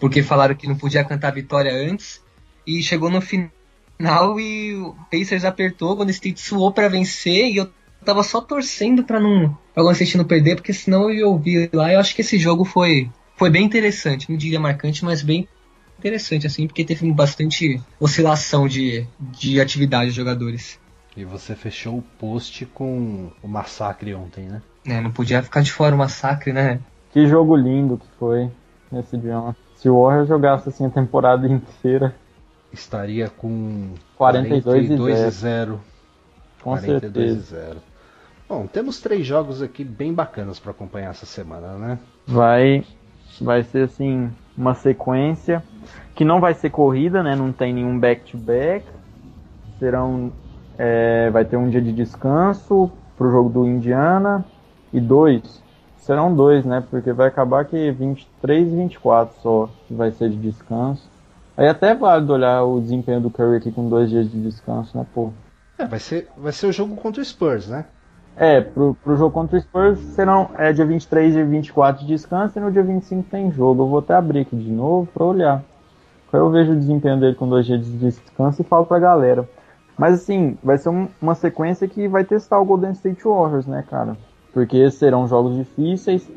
porque falaram que não podia cantar vitória antes. E chegou no final e o Pacers apertou, o Golden State suou para vencer e eu tava só torcendo pra Golden State não perder, porque senão eu ia ouvir lá. Eu acho que esse jogo foi bem interessante, não diria marcante, mas bem interessante, assim, porque teve bastante oscilação de atividade dos jogadores. E você fechou o post com o massacre ontem, né? Não podia ficar de fora o massacre, né? Que jogo lindo que foi nesse dia. Se o Warriors jogasse assim a temporada inteira, estaria com 42-0. Com 42-0. Bom, temos 3 jogos aqui bem bacanas para acompanhar essa semana, né? Vai ser assim uma sequência que não vai ser corrida, né? Não tem nenhum back-to-back. Vai ter um dia de descanso pro jogo do Indiana e 2. Serão 2, né? Porque vai acabar que 23 e 24 só vai ser de descanso. Aí até é válido olhar o desempenho do Curry aqui com 2 dias de descanso, né, pô? Vai ser o jogo contra o Spurs, né? Pro jogo contra o Spurs serão dia 23 e 24 de descanso e no dia 25 tem jogo. Eu vou até abrir aqui de novo pra olhar. Aí eu vejo o desempenho dele com 2 dias de descanso e falo pra galera. Mas assim, vai ser uma sequência que vai testar o Golden State Warriors, né, cara? Porque serão jogos difíceis,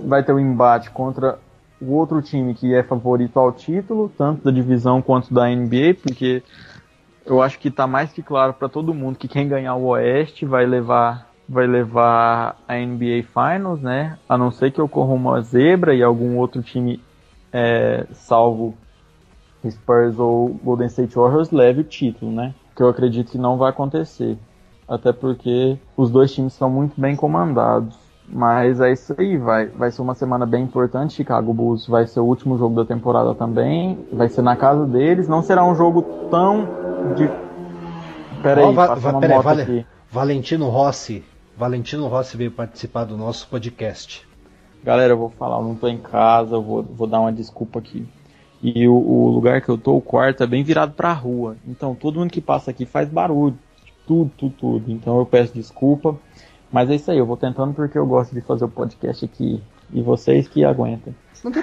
vai ter um embate contra o outro time que é favorito ao título, tanto da divisão quanto da NBA, porque eu acho que tá mais que claro para todo mundo que quem ganhar o Oeste vai levar a NBA Finals, né? A não ser que ocorra uma zebra e algum outro time, salvo Spurs ou Golden State Warriors, leve o título, né? Que eu acredito que não vai acontecer. Até porque os 2 times são muito bem comandados. Mas é isso aí, vai ser uma semana bem importante. Chicago Bulls vai ser o último jogo da temporada também. Vai ser na casa deles. Não será um jogo tão de... Peraí, Valentino Rossi veio participar do nosso podcast. Galera, eu vou falar, eu não tô em casa, eu vou dar uma desculpa aqui. E o lugar que eu tô, o quarto, é bem virado pra rua. Então todo mundo que passa aqui faz barulho. Tudo. Então eu peço desculpa. Mas é isso aí, eu vou tentando porque eu gosto de fazer o podcast aqui. E vocês que aguentem. Não tem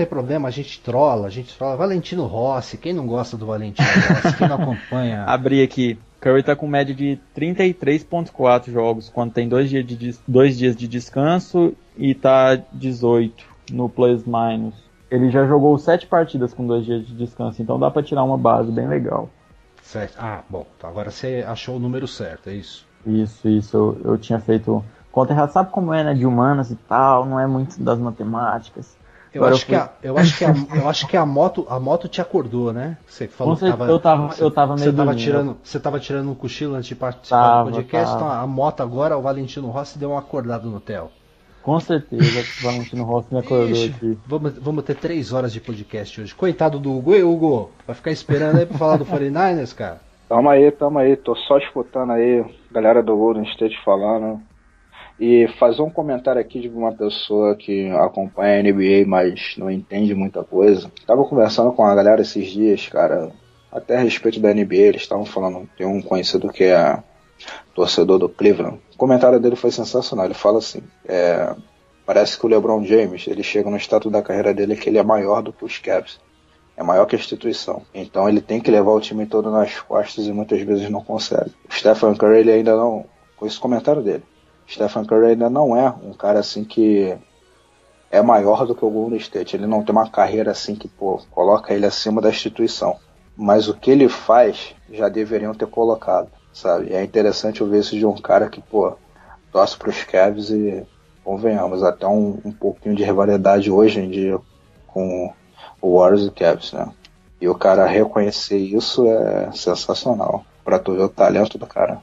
problema, a gente trola. Valentino Rossi, quem não gosta do Valentino Rossi, quem não acompanha... Abri aqui, Curry tá com média de 33.4 jogos, quando tem 2 dias de descanso e tá 18 no plus minus. Ele já jogou 7 partidas com 2 dias de descanso, então dá pra tirar uma base bem legal. Certo. Bom, então agora você achou o número certo, é isso? Isso, eu tinha feito conta errada, sabe como é, né, de humanas e tal, não é muito das matemáticas. Eu acho que a moto te acordou, né? Você falou que eu tava meio você tava tirando um cochilo antes de participar do podcast, então a moto agora, o Valentino Rossi deu uma acordada no hotel. Com certeza, o Valentino Rossi me acordou aqui. Vamos ter 3 horas de podcast hoje. Coitado do Hugo. E Hugo, vai ficar esperando aí pra falar do 49ers, cara? Tamo aí, tô só escutando aí a galera do Golden State falando. E fazer um comentário aqui de uma pessoa que acompanha a NBA, mas não entende muita coisa. Tava conversando com a galera esses dias, cara, até a respeito da NBA, eles estavam falando, tem um conhecido que é torcedor do Cleveland. O comentário dele foi sensacional, ele fala assim, parece que o LeBron James, ele chega no status da carreira dele que ele é maior do que os Cavs. É maior que a instituição. Então ele tem que levar o time todo nas costas e muitas vezes não consegue. O Stephen Curry, ele ainda não... Com esse comentário dele. O Stephen Curry ainda não é um cara assim que é maior do que o Golden State. Ele não tem uma carreira assim que, coloca ele acima da instituição. Mas o que ele faz, já deveriam ter colocado, sabe? E é interessante eu ver isso de um cara que, torce pros Cavs e, convenhamos, até um pouquinho de rivalidade hoje em dia com o Warriors e Cavs, né? E o cara reconhecer isso é sensacional. Pra tu ver o talento do cara.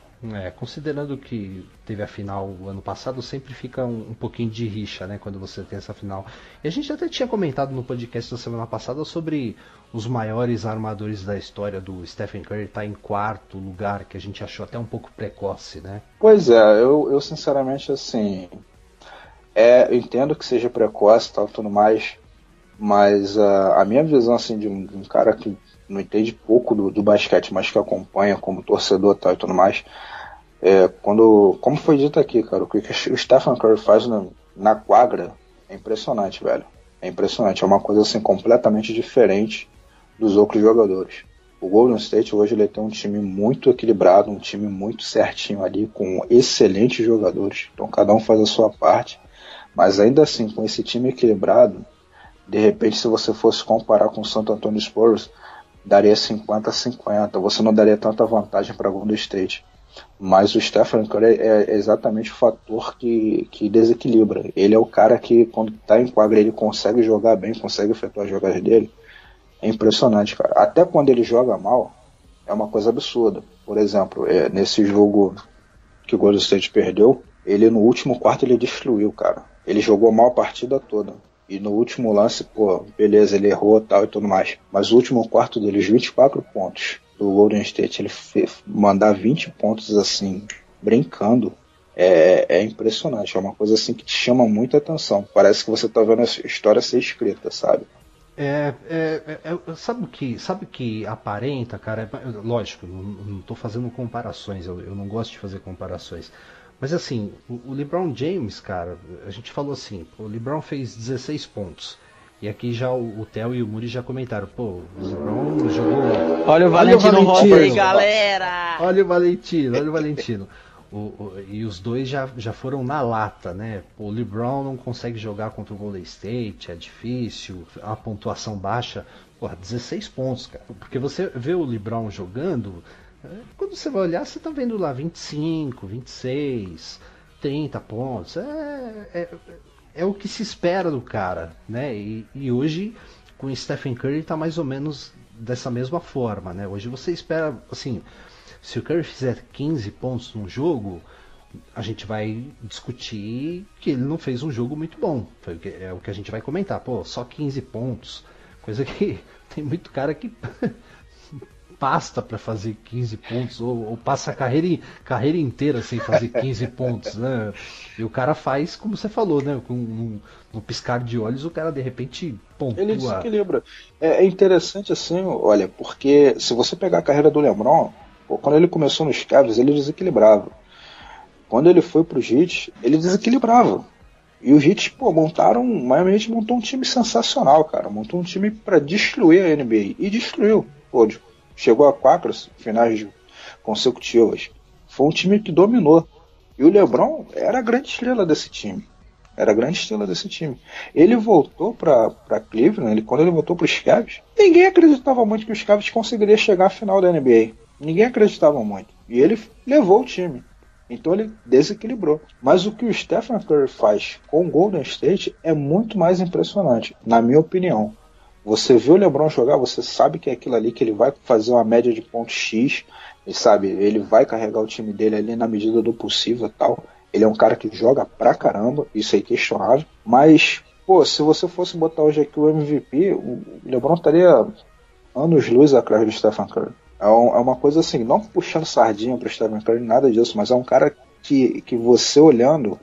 Considerando que teve a final o ano passado, sempre fica um pouquinho de rixa, né, quando você tem essa final. E a gente até tinha comentado no podcast da semana passada sobre os maiores armadores da história do Stephen Curry estar em 4º lugar, que a gente achou até um pouco precoce, né? Pois é, eu sinceramente, assim, eu entendo que seja precoce e tal, tudo mais, Mas a minha visão assim, de um cara que não entende pouco do basquete, mas que acompanha como torcedor tal, e tudo mais, como foi dito aqui, cara, o que o Stephen Curry faz na quadra é impressionante, velho. É impressionante, é uma coisa assim completamente diferente dos outros jogadores. O Golden State hoje ele tem um time muito equilibrado, um time muito certinho ali, com excelentes jogadores. Então cada um faz a sua parte, mas ainda assim, com esse time equilibrado, de repente, se você fosse comparar com o San Antonio Spurs, daria 50-50. Você não daria tanta vantagem para o Golden State. Mas o Stephen Curry é exatamente o fator que desequilibra. Ele é o cara que, quando está em quadra, ele consegue jogar bem, consegue efetuar as jogadas dele. É impressionante, cara. Até quando ele joga mal, é uma coisa absurda. Por exemplo, nesse jogo que o Golden State perdeu, ele no último quarto ele destruiu, cara. Ele jogou mal a partida toda. E no último lance, beleza, ele errou tal e tudo mais. Mas o último quarto dele, os 24 pontos do Golden State, ele mandar 20 pontos assim, brincando, é impressionante. É uma coisa assim que te chama muita atenção. Parece que você tá vendo a história ser escrita, sabe? Sabe o que aparenta, cara? Lógico, não tô fazendo comparações, eu não gosto de fazer comparações. Mas assim, o LeBron James, cara, a gente falou assim, o LeBron fez 16 pontos. E aqui já o Theo e o Muri já comentaram, o LeBron jogou... Olha o Valentino Rossi aí, galera! Olha o Valentino. E os dois já foram na lata, né? O LeBron não consegue jogar contra o Golden State, é difícil, a pontuação baixa. 16 pontos, cara. Porque você vê o LeBron jogando... Quando você vai olhar, você tá vendo lá 25, 26, 30 pontos. É o que se espera do cara, né? E hoje, com o Stephen Curry, tá mais ou menos dessa mesma forma, né? Hoje você espera, assim, se o Curry fizer 15 pontos num jogo, a gente vai discutir que ele não fez um jogo muito bom. É o que a gente vai comentar. Só 15 pontos. Coisa que tem muito cara que... pasta para fazer 15 pontos ou passa a carreira inteira sem fazer 15 pontos, né? E o cara faz, como você falou, né? Com um piscar de olhos, o cara de repente pontua. Ele desequilibra. É interessante assim, olha, porque se você pegar a carreira do LeBron, quando ele começou nos Cavs, ele desequilibrava. Quando ele foi pro Heat, ele desequilibrava. E o Heat, Miami Heat montou um time sensacional, cara. Montou um time para destruir a NBA. E destruiu. Chegou a 4 finais consecutivas. Foi um time que dominou. E o LeBron era a grande estrela desse time. Ele voltou para Cleveland, quando ele voltou para os Cavs, ninguém acreditava muito que os Cavs conseguiriam chegar à final da NBA. Ninguém acreditava muito. E ele levou o time. Então ele desequilibrou. Mas o que o Stephen Curry faz com o Golden State é muito mais impressionante, na minha opinião. Você vê o LeBron jogar, você sabe que é aquilo ali, que ele vai fazer uma média de pontos X, ele vai carregar o time dele ali na medida do possível e tal. Ele é um cara que joga pra caramba, isso é questionável. Mas, se você fosse botar hoje aqui o MVP, o LeBron estaria anos-luz atrás do Stephen Curry. É uma coisa assim, não puxando sardinha pro Stephen Curry, nada disso, mas é um cara que você olhando...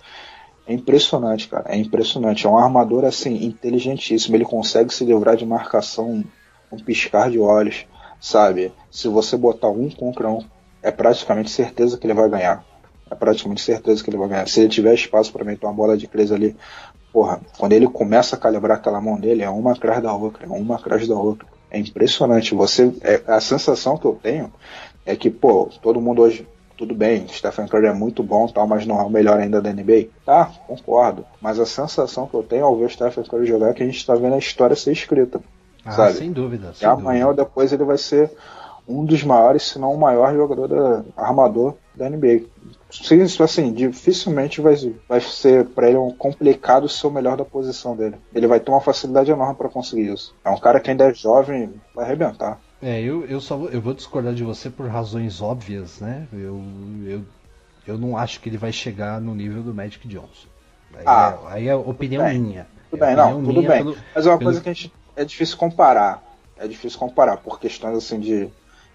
É impressionante, cara. É impressionante. É um armador, assim, inteligentíssimo. Ele consegue se livrar de marcação um piscar de olhos, sabe? Se você botar 1 contra 1, é praticamente certeza que ele vai ganhar. Se ele tiver espaço para meter uma bola de 3 ali, quando ele começa a calibrar aquela mão dele, é uma atrás da outra. É impressionante. A sensação que eu tenho é que, todo mundo hoje... Tudo bem, Stephen Curry é muito bom, mas não é o melhor ainda da NBA. Tá, concordo. Mas a sensação que eu tenho ao ver o Stephen Curry jogar é que a gente está vendo a história ser escrita. Sabe? Sem dúvida. E amanhã ou depois ele vai ser um dos maiores, se não o maior armador da NBA. Assim, dificilmente vai ser para ele complicado ser o melhor da posição dele. Ele vai ter uma facilidade enorme para conseguir isso. É um cara que ainda é jovem, vai arrebentar. Eu vou discordar de você por razões óbvias, né? Eu não acho que ele vai chegar no nível do Magic Johnson. Aí é opinião minha. Tudo bem. Mas é uma coisa que é difícil comparar. Por questões assim de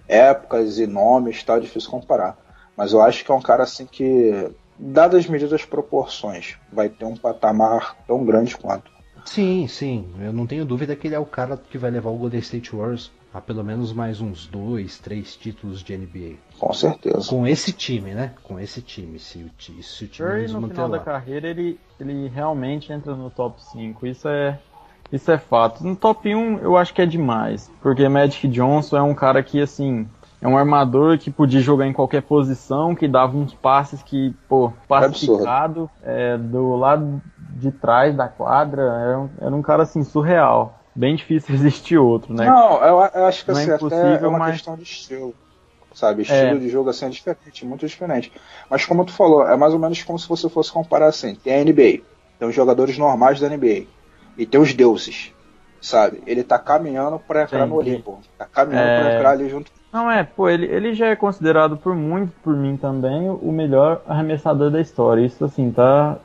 épocas e nomes, é difícil comparar. Mas eu acho que é um cara assim que, dadas as medidas proporções, vai ter um patamar tão grande quanto. Sim, eu não tenho dúvida que ele é o cara que vai levar o Golden State Warriors a pelo menos mais uns 2, 3 títulos de NBA. Com certeza. Com esse time, né? Com esse time, se o time Curry nos no manter final lá. da carreira ele realmente entra no top 5, isso é fato. No top 1 eu acho que é demais, porque Magic Johnson é um cara que, assim, é um armador que podia jogar em qualquer posição, que dava uns passes que, pacificado, do lado de trás da quadra, era um cara, assim, surreal. Bem difícil existir outro, né? Não, eu acho que não assim, é impossível, até é uma questão de estilo, sabe? Estilo de jogo assim é diferente, muito diferente. Mas como tu falou, é mais ou menos como se você fosse comparar assim, tem a NBA, tem os jogadores normais da NBA, e tem os deuses, sabe? Ele tá caminhando pra entrar no Olimpo, tá caminhando pra entrar ali junto. Não, ele já é considerado por mim também, o melhor arremessador da história. Isso, assim, tá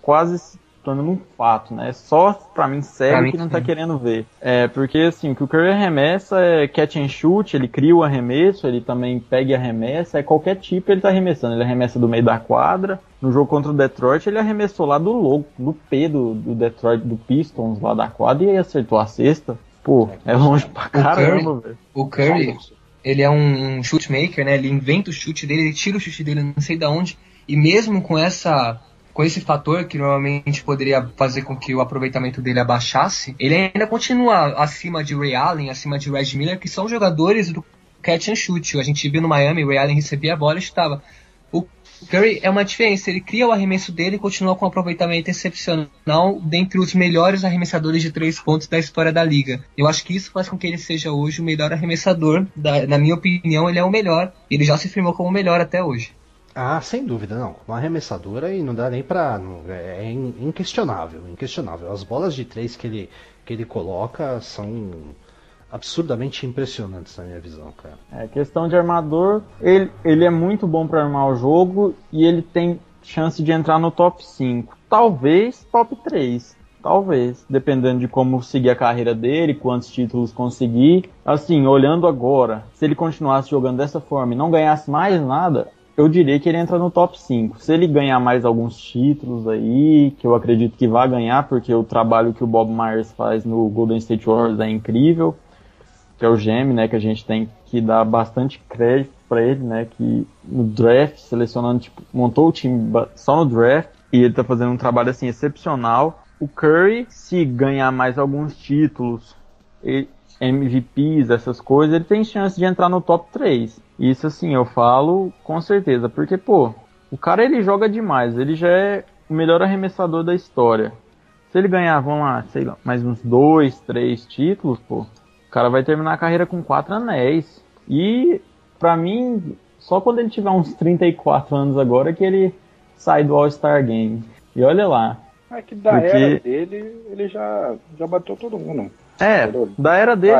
quase se tornando um fato, né? Só pra mim cego que não tá querendo ver. Porque, assim, o que o Curry arremessa é catch and shoot, ele cria o arremesso, ele também pega e arremessa, qualquer tipo ele tá arremessando. Ele arremessa do meio da quadra. No jogo contra o Detroit, ele arremessou lá do P do Detroit, do Pistons, lá da quadra, e acertou a cesta. Pô, é longe pra caramba, velho. O Curry, ele é um shoot maker, né? Ele inventa o chute dele, ele tira o chute dele não sei de onde. E mesmo com esse fator que normalmente poderia fazer com que o aproveitamento dele abaixasse, ele ainda continua acima de Ray Allen, acima de Reggie Miller, que são jogadores do catch and shoot. A gente viu no Miami, o Ray Allen recebia a bola e estava. O Curry é uma diferença, ele cria o arremesso dele e continua com um aproveitamento excepcional dentre os melhores arremessadores de 3 pontos da história da liga. Eu acho que isso faz com que ele seja hoje o melhor arremessador, na minha opinião ele é o melhor, ele já se firmou como o melhor até hoje. Ah, sem dúvida, não. Uma arremessadora e não dá nem pra... É inquestionável. As bolas de 3 que ele coloca são absurdamente impressionantes na minha visão, cara. Questão de armador, ele é muito bom pra armar o jogo e ele tem chance de entrar no top 5. Talvez top 3. Talvez, dependendo de como seguir a carreira dele, quantos títulos conseguir. Assim, olhando agora, se ele continuasse jogando dessa forma e não ganhasse mais nada, eu diria que ele entra no top 5. Se ele ganhar mais alguns títulos aí, que eu acredito que vai ganhar, porque o trabalho que o Bob Myers faz no Golden State Warriors é incrível, que é o GM, né, que a gente tem que dar bastante crédito para ele, né, que no draft, selecionando, montou o time só no draft, e ele tá fazendo um trabalho, assim, excepcional. O Curry, se ganhar mais alguns títulos, MVPs, essas coisas, ele tem chance de entrar no top 3. Isso, assim, eu falo com certeza, porque, o cara, ele joga demais, ele já é o melhor arremessador da história. Se ele ganhar, vamos lá, sei lá, mais uns 2, 3 títulos, o cara vai terminar a carreira com 4 anéis. E, pra mim, só quando ele tiver uns 34 anos agora que ele sai do All-Star Game. E olha lá. É que da era dele, ele já bateu todo mundo. Da era dele,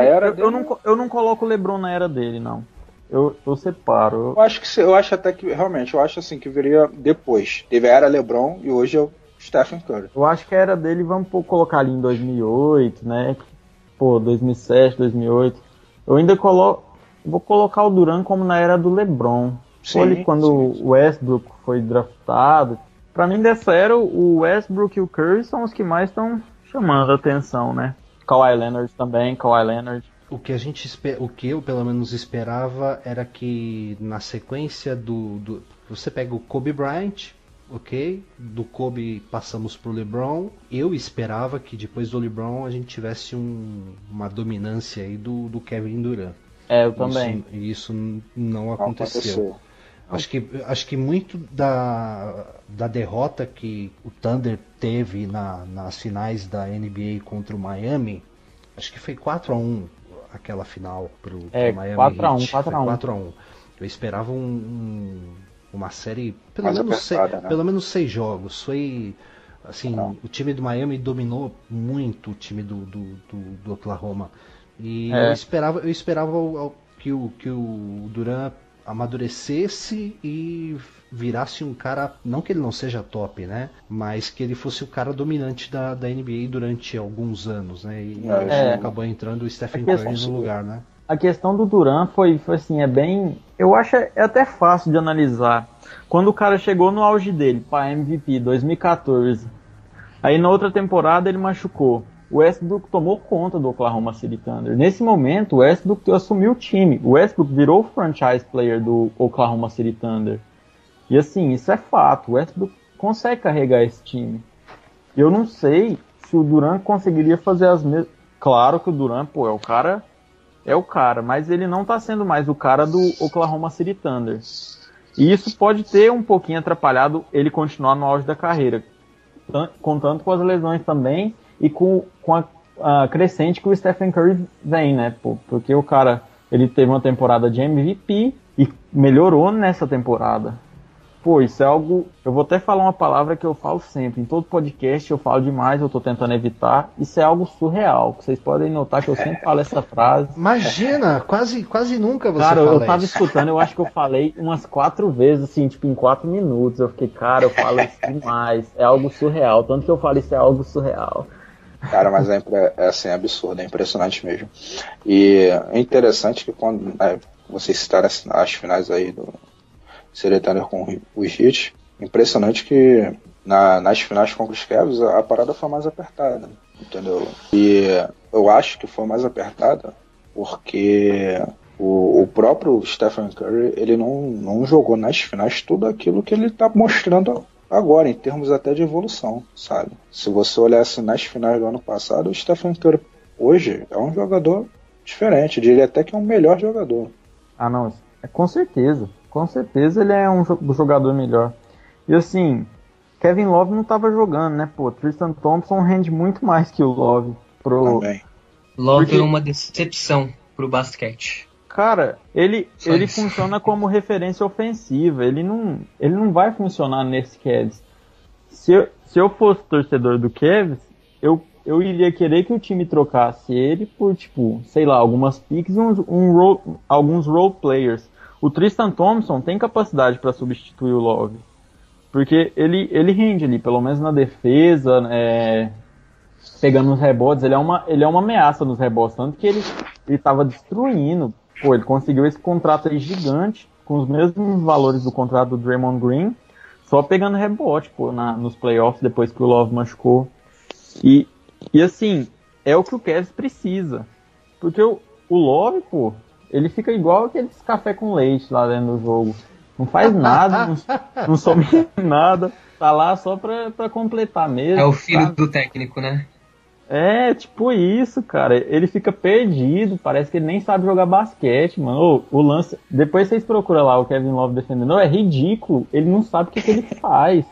eu não coloco o LeBron na era dele, não. Eu separo. Eu acho até que, realmente, eu acho assim que viria depois. Teve a era LeBron e hoje é o Stephen Curry. Eu acho que a era dele, vamos colocar ali em 2008, né? 2007, 2008. Eu ainda vou colocar o Durant como na era do LeBron. Olha quando o Westbrook foi draftado. Pra mim, dessa era, o Westbrook e o Curry são os que mais estão chamando a atenção, né? Kawhi Leonard também, O que eu pelo menos esperava era que na sequência você pega o Kobe Bryant, ok? Do Kobe passamos pro LeBron. Eu esperava que depois do LeBron a gente tivesse uma dominância aí do Kevin Durant. Eu também. Isso não aconteceu. Acho que muito da derrota que o Thunder teve nas finais da NBA contra o Miami, acho que foi 4-1 aquela final pro Miami 4-1, 4-1. Eu esperava uma série pelo menos 6 jogos. Foi assim, o time do Miami dominou muito o time do Oklahoma. E eu esperava que o Durant amadurecesse e virasse um cara, não que ele não seja top, né, mas que ele fosse o cara dominante da NBA durante alguns anos, né, e acabou entrando o Stephen Curry no lugar, né. A questão do Durant foi assim, eu acho até fácil de analisar. Quando o cara chegou no auge dele, para MVP 2014, Aí na outra temporada ele machucou. O Westbrook tomou conta do Oklahoma City Thunder. Nesse momento, o Westbrook assumiu o time. O Westbrook virou o franchise player do Oklahoma City Thunder. E assim, isso é fato. O Westbrook consegue carregar esse time. Eu não sei se o Durant conseguiria fazer as mesmas... Claro que o Durant, pô, é o cara, mas ele não tá sendo mais o cara do Oklahoma City Thunder. E isso pode ter um pouquinho atrapalhado ele continuar no auge da carreira. Contando com as lesões também e com a crescente que o Stephen Curry vem, né? Pô, porque o cara, ele teve uma temporada de MVP e melhorou nessa temporada. Pô, isso é algo... Eu vou até falar uma palavra que eu falo sempre. Em todo podcast eu falo demais, eu tô tentando evitar. Isso é algo surreal. Vocês podem notar que eu sempre falo essa frase. Imagina, quase nunca você cara, fala eu tava isso. escutando, eu acho que eu falei umas 4 vezes, assim, tipo, em 4 minutos. Eu fiquei, cara, eu falo isso demais. É algo surreal. Tanto que eu falo isso é algo surreal. Cara, mas é assim, absurdo, é impressionante mesmo. E é interessante que quando vocês citaram as finais aí do City Thunder com os Heat, impressionante que nas finais com os Cavs a parada foi mais apertada, entendeu? E eu acho que foi mais apertada porque o próprio Stephen Curry, ele não jogou nas finais tudo aquilo que ele tá mostrando agora, em termos até de evolução, sabe? Se você olhasse nas finais do ano passado, o Stephen Curry hoje é um jogador diferente, diria até que é um melhor jogador. Ah, não, com certeza. Com certeza ele é um jogador melhor. E assim, Kevin Love não tava jogando, né? Pô, Tristan Thompson rende muito mais que o Love. Também. Love é uma decepção pro basquete. Cara, ele funciona como referência ofensiva. Ele não vai funcionar nesse Cavs. Se eu fosse torcedor do Cavs, eu iria querer que o time trocasse ele por, tipo, sei lá, algumas picks e alguns role players. O Tristan Thompson tem capacidade para substituir o Love. Porque ele rende ali, pelo menos na defesa, pegando os rebotes. Ele é uma ameaça nos rebotes. Tanto que ele tava destruindo. Pô, ele conseguiu esse contrato aí gigante, com os mesmos valores do contrato do Draymond Green, só pegando rebote, pô, nos playoffs, depois que o Love machucou. E assim, é o que o Cavs precisa. Porque o Love, pô, ele fica igual aqueles café com leite lá dentro do jogo. Não faz nada, não some nada. Tá lá só pra completar mesmo. É o filho do técnico, né? É, tipo isso, cara. Ele fica perdido, parece que ele nem sabe jogar basquete, mano. O lance... Depois vocês procuram lá o Kevin Love defendendo. É ridículo. Ele não sabe o que ele faz.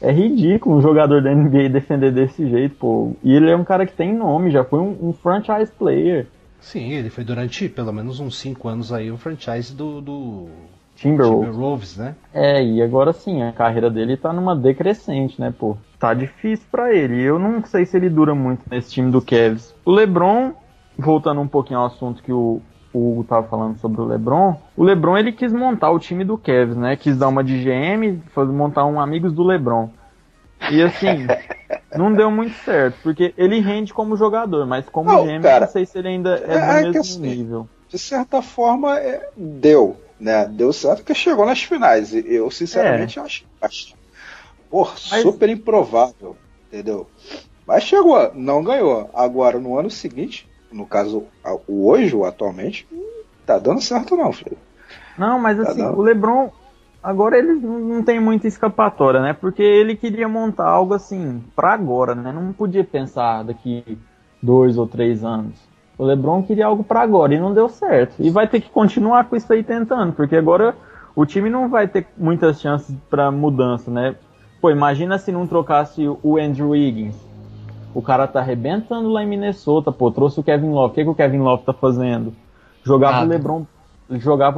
É ridículo um jogador da NBA defender desse jeito, pô. E ele é um cara que tem nome, já foi um franchise player. Sim, ele foi durante pelo menos uns 5 anos aí um franchise do Timberwolves, né? E agora sim, a carreira dele tá numa decrescente, né, pô? Tá difícil pra ele. Eu não sei se ele dura muito nesse time do Cavs. O LeBron, voltando um pouquinho ao assunto que o Hugo tava falando sobre o LeBron ele quis montar o time do Cavs, né? Quis dar uma de GM, montar um Amigos do LeBron. E assim, não deu muito certo, porque ele rende como jogador, mas como GM, cara, não sei se ele ainda é do mesmo nível. De certa forma, deu, né? Deu certo que chegou nas finais. E eu, sinceramente, acho super improvável, entendeu? Mas chegou, não ganhou. Agora, no ano seguinte, no caso, o atualmente, tá dando certo não, filho. Não, mas assim, o LeBron, agora ele não tem muita escapatória, né? Porque ele queria montar algo assim, pra agora, né? Não podia pensar daqui 2 ou 3 anos. O LeBron queria algo pra agora e não deu certo. E vai ter que continuar com isso aí tentando, porque agora o time não vai ter muitas chances pra mudança, né? Pô, imagina se não trocasse o Andrew Wiggins. O cara tá arrebentando lá em Minnesota, pô, trouxe o Kevin Love. O que o Kevin Love tá fazendo? Jogava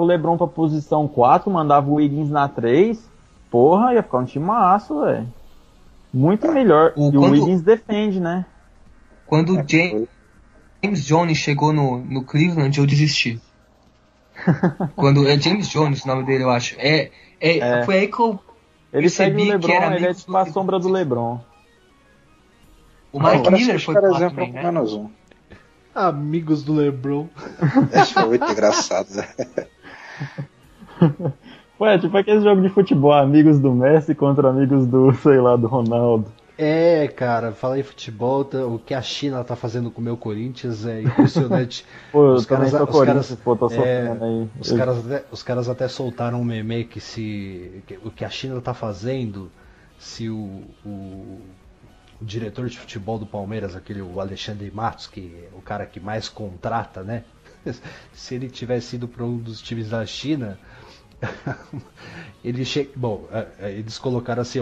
o LeBron pra posição 4, mandava o Wiggins na 3. Porra, ia ficar um timaço, velho. Muito melhor. E o Wiggins defende, né? Quando o James Jones chegou no Cleveland, eu desisti. Quando é James Jones o nome dele, eu acho. Foi aí que eu percebi o LeBron, que era ele é tipo a sombra do LeBron. O Mike Miller foi por exemplo também, né? menos um. Amigos do LeBron. Esse foi muito engraçado, né? Ué, tipo aquele jogo de futebol, amigos do Messi contra amigos do, sei lá, do Ronaldo. Cara, fala em futebol, o que a China tá fazendo com o meu Corinthians é impressionante. Pô, os caras até soltaram um meme que o que a China tá fazendo, se o diretor de futebol do Palmeiras, o Alexandre Matos, que é o cara que mais contrata, né? Se ele tivesse ido para um dos times da China, eles colocaram assim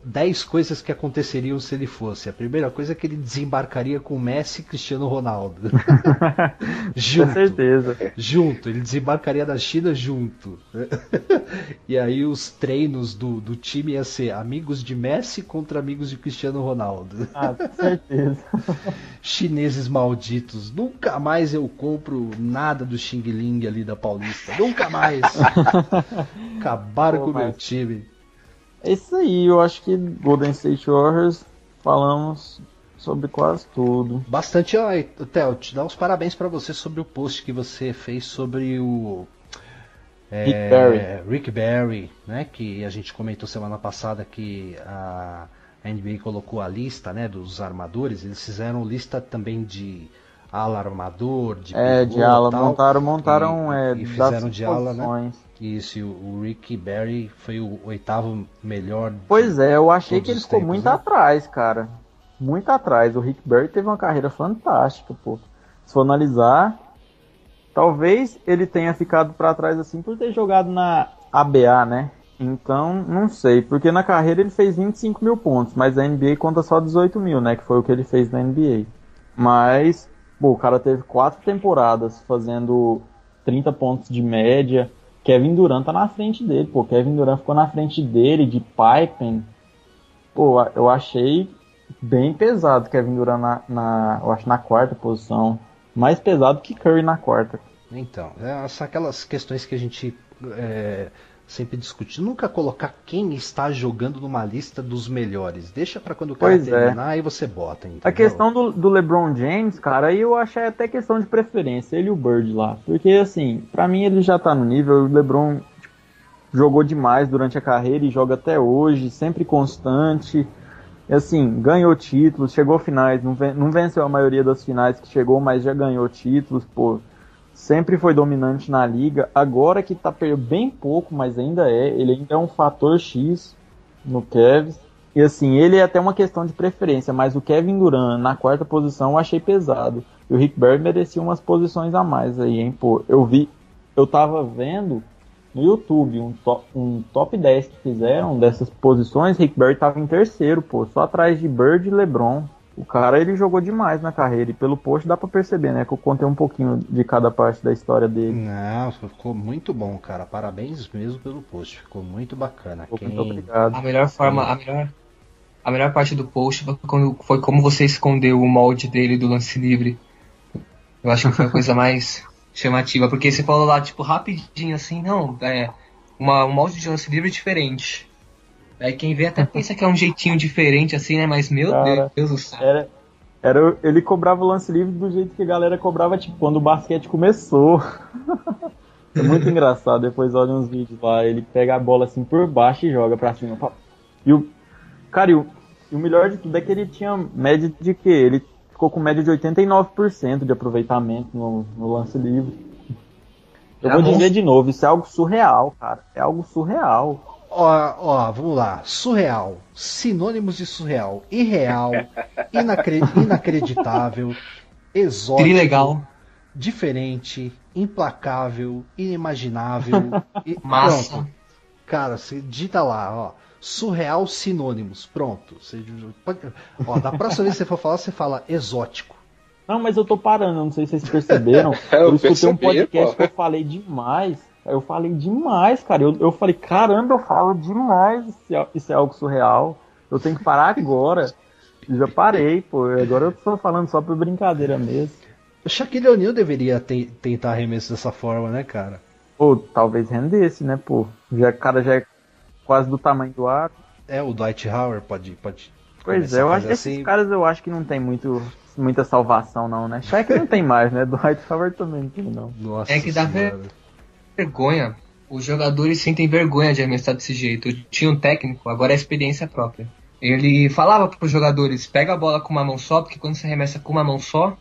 10 coisas que aconteceriam se ele fosse. A primeira coisa é que ele desembarcaria com Messi e Cristiano Ronaldo. Junto. Com certeza. Junto. Ele desembarcaria da China junto. E aí os treinos do time ia ser amigos de Messi contra amigos de Cristiano Ronaldo. Com certeza. Chineses malditos. Nunca mais eu compro nada do Xing Ling ali da Paulista. Nunca mais. Acabaram com o meu time. É isso aí, eu acho que Golden State Warriors falamos sobre quase tudo. Bastante, Theo, te dar os parabéns pra você sobre o post que você fez sobre o Rick Barry, né? Que a gente comentou semana passada que a NBA colocou a lista, né, dos armadores. Eles fizeram lista também de ala armador, de pivô, de ala, tal, montaram e fizeram de ala, né? Isso, o Rick Barry foi o 8º melhor. Pois é, eu achei que ele ficou muito atrás, cara. Muito atrás. O Rick Barry teve uma carreira fantástica, pô. Se for analisar, talvez ele tenha ficado pra trás assim por ter jogado na ABA, né? Então, não sei, porque na carreira ele fez 25 mil pontos, mas a NBA conta só 18 mil, né? Que foi o que ele fez na NBA. Mas, pô, o cara teve 4 temporadas fazendo 30 pontos de média. Kevin Durant tá na frente dele, pô. Kevin Durant ficou na frente dele, de Pippen. Pô, eu achei bem pesado Kevin Durant eu acho na 4ª posição. Mais pesado que Curry na 4ª. Então, são aquelas questões que a gente sempre discute. Nunca colocar quem está jogando numa lista dos melhores. Deixa pra quando o cara terminar, aí você bota. Entendeu? A questão do LeBron James, cara, aí eu acho até questão de preferência, ele e o Bird lá. Porque, assim, pra mim ele já tá no nível, o LeBron jogou demais durante a carreira e joga até hoje, sempre constante. E, assim, ganhou títulos, chegou a finais, não venceu a maioria das finais que chegou, mas já ganhou títulos, pô. Sempre foi dominante na liga, agora que tá perdendo bem pouco, mas ele ainda é um fator X no Cavs. E assim, ele é até uma questão de preferência, mas o Kevin Durant na 4ª posição eu achei pesado. E o Rick Barry merecia umas posições a mais aí, hein, pô. Eu tava vendo no YouTube um top 10 que fizeram dessas posições, Rick Barry tava em 3º, pô, só atrás de Bird e LeBron. O cara, ele jogou demais na carreira, e pelo post dá pra perceber, né, que eu contei um pouquinho de cada parte da história dele. Não, ficou muito bom, cara, parabéns mesmo pelo post, ficou muito bacana. Muito obrigado. A melhor parte do post foi como você escondeu o molde dele do lance livre. Eu acho que foi a coisa mais chamativa, porque você falou lá, tipo, rapidinho assim, não, um molde de lance livre diferente. Aí quem vê até pensa que é um jeitinho diferente assim, né? Mas meu Deus do céu. Ele cobrava o lance livre do jeito que a galera cobrava, tipo, quando o basquete começou. É muito engraçado, depois olha uns vídeos lá, ele pega a bola assim por baixo e joga pra cima. E o melhor de tudo é que ele tinha média de quê? Ele ficou com média de 89% de aproveitamento no lance livre. Eu vou dizer de novo, isso é algo surreal, cara. É algo surreal. Ó, vamos lá. Surreal. Sinônimos de surreal. Irreal. Inacreditável. Exótico. Trilegal. Diferente. Implacável. Inimaginável. Massa. Pronto. Cara, você digita lá, ó. Surreal sinônimos. Pronto. Da próxima vez que você for falar, você fala exótico. Não, mas eu tô parando. Eu não sei se vocês perceberam. Eu escutei um podcast que eu falei demais. Eu falei demais, cara. Eu falei, caramba, eu falo demais. Isso é algo surreal. Eu tenho que parar agora. Já parei, pô. Agora eu tô falando só por brincadeira mesmo. O Shaquille O'Neal deveria tentar arremesso dessa forma, né, cara? Pô, talvez rendesse, né, pô. O cara já é quase do tamanho do ar. O Dwight Howard pode. Pois é, eu acho que esses caras eu acho que não tem muita salvação, não, né? Shaq não tem mais, né? Dwight Howard também não tem, não. Nossa, é que dá vergonha. Os jogadores sentem vergonha de arremessar desse jeito. Eu tinha um técnico, agora é experiência própria. ele falava para os jogadores, pega a bola com uma mão só, porque quando você arremessa com uma mão só,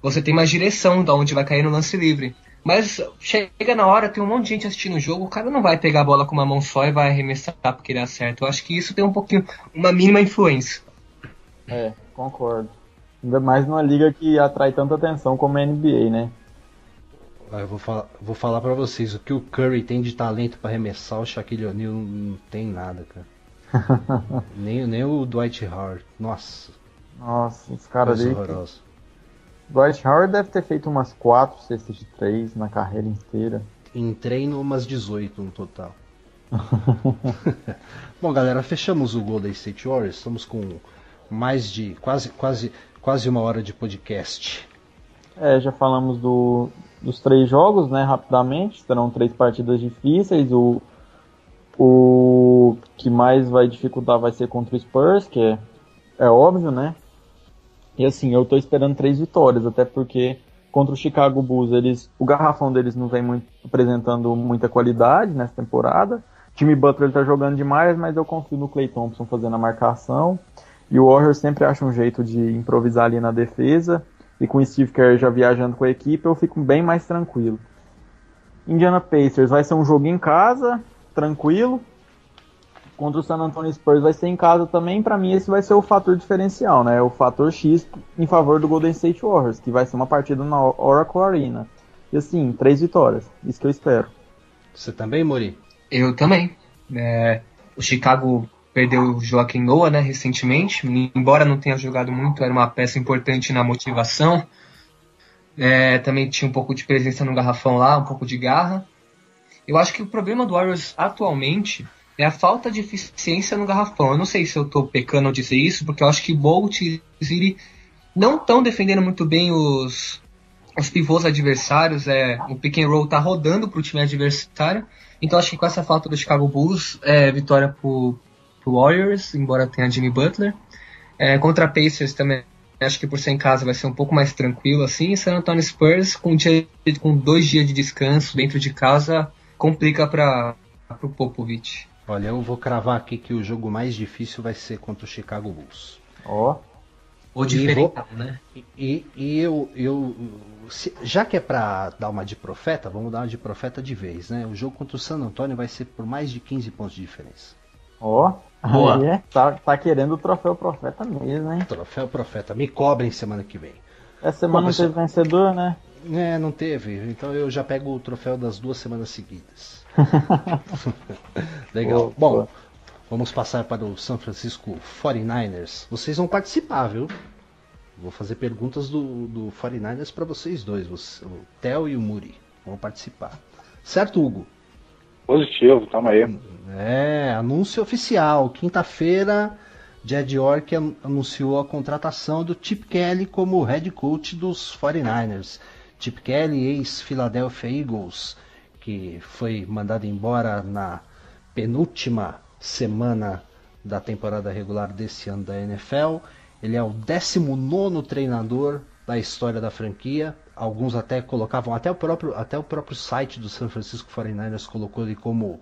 você tem mais direção de onde vai cair no lance livre. Mas chega na hora, tem um monte de gente assistindo o jogo, o cara não vai pegar a bola com uma mão só e vai arremessar porque ele acerta. Eu acho que isso tem um pouquinho, uma mínima influência. Concordo. Ainda mais numa liga que atrai tanta atenção como a NBA, né? Eu vou falar pra vocês, o que o Curry tem de talento pra arremessar, o Shaquille O'Neal não tem nada, cara. nem o Dwight Howard. Nossa, os caras aí. Dwight Howard deve ter feito umas 4 cestas de 3 na carreira inteira. Em treino, umas 18 no total. Bom, galera, fechamos o Golden State Warriors. Estamos com mais de quase uma hora de podcast. Já falamos dos 3 jogos, né, rapidamente. Serão 3 partidas difíceis. O que mais vai dificultar vai ser contra o Spurs, que é óbvio, né? E assim, eu tô esperando 3 vitórias, até porque contra o Chicago Bulls, o garrafão deles não vem apresentando muita qualidade nessa temporada. O time Butler tá jogando demais, mas eu confio no Klay Thompson fazendo a marcação. E o Warriors sempre acha um jeito de improvisar ali na defesa. E com o Steve Kerr já viajando com a equipe, eu fico bem mais tranquilo. Indiana Pacers vai ser um jogo em casa, tranquilo. Contra o San Antonio Spurs vai ser em casa também. Pra mim esse vai ser o fator diferencial, né? O fator X em favor do Golden State Warriors, que vai ser uma partida na Oracle Arena. E assim, 3 vitórias. Isso que eu espero. Você também, Mori? Eu também. O Chicago perdeu o Joaquim Noah, né, recentemente. Embora não tenha jogado muito, era uma peça importante na motivação. Também tinha um pouco de presença no garrafão lá, um pouco de garra. Eu acho que o problema do Warriors atualmente é a falta de eficiência no garrafão. Eu não sei se eu estou pecando ao dizer isso, porque eu acho que Bolt e Ziri não estão defendendo muito bem os pivôs adversários. O pick and roll está rodando para o time adversário. Então acho que com essa falta do Chicago Bulls, vitória pro Warriors, embora tenha Jimmy Butler. Contra Pacers também, acho que por ser em casa vai ser um pouco mais tranquilo assim. San Antonio Spurs, com 2 dias de descanso dentro de casa, complica para o Popovich. Olha, eu vou cravar aqui que o jogo mais difícil vai ser contra o Chicago Bulls. Ou diferentado, né? E já que é pra dar uma de profeta, vamos dar uma de profeta de vez, né? O jogo contra o San Antonio vai ser por mais de 15 pontos de diferença. Boa. Tá querendo o troféu profeta mesmo, hein? Troféu profeta. Me cobrem semana que vem. Essa semana não teve vencedor, né? Não teve. Então eu já pego o troféu das 2 semanas seguidas. Legal. Bom, vamos passar para o San Francisco 49ers. Vocês vão participar, viu? Vou fazer perguntas do 49ers para vocês dois. O Theo e o Muri vão participar. Certo, Hugo? Positivo, tamo aí. Anúncio oficial. Quinta-feira, Jed York anunciou a contratação do Chip Kelly como head coach dos 49ers. Chip Kelly, ex-Philadelphia Eagles, que foi mandado embora na penúltima semana da temporada regular desse ano da NFL. Ele é o 19º treinador da história da franquia. Alguns até colocavam, até o próprio site do San Francisco 49ers colocou ele como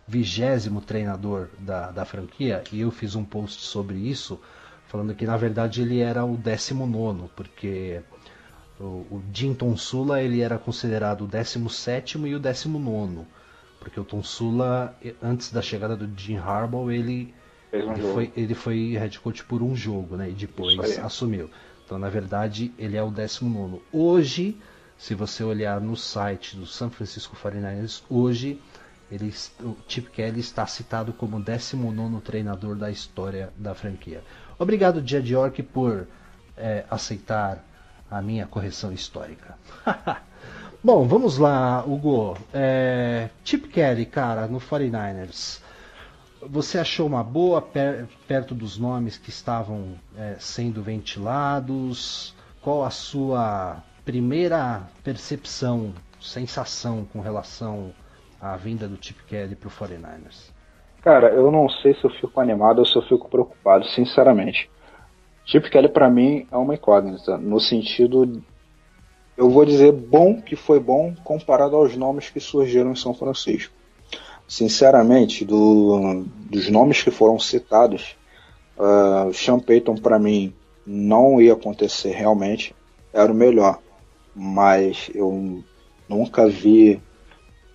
20º treinador da franquia. E eu fiz um post sobre isso, falando que na verdade ele era o 19º, porque o Jim Tonsula ele era considerado o 17º e o 19º, porque o Tonsula, antes da chegada do Jim Harbaugh, ele foi head coach por um jogo, né, e depois assumiu. Então, na verdade, ele é o 19º. Hoje, se você olhar no site do San Francisco 49ers, hoje o Chip Kelly está citado como 19º treinador da história da franquia. Obrigado, Jed York, por aceitar a minha correção histórica. Bom, vamos lá, Hugo. Chip Kelly, cara, no 49ers. Você achou uma boa perto dos nomes que estavam sendo ventilados? Qual a sua primeira percepção, sensação com relação à vinda do Chip Kelly para o 49ers? Cara, eu não sei se eu fico animado ou se eu fico preocupado, sinceramente. Chip Kelly para mim é uma incógnita, no sentido, eu vou dizer bom, que foi bom comparado aos nomes que surgiram em São Francisco. Sinceramente, dos nomes que foram citados, O Sean Payton, para mim, não ia acontecer realmente. Era o melhor. Mas eu nunca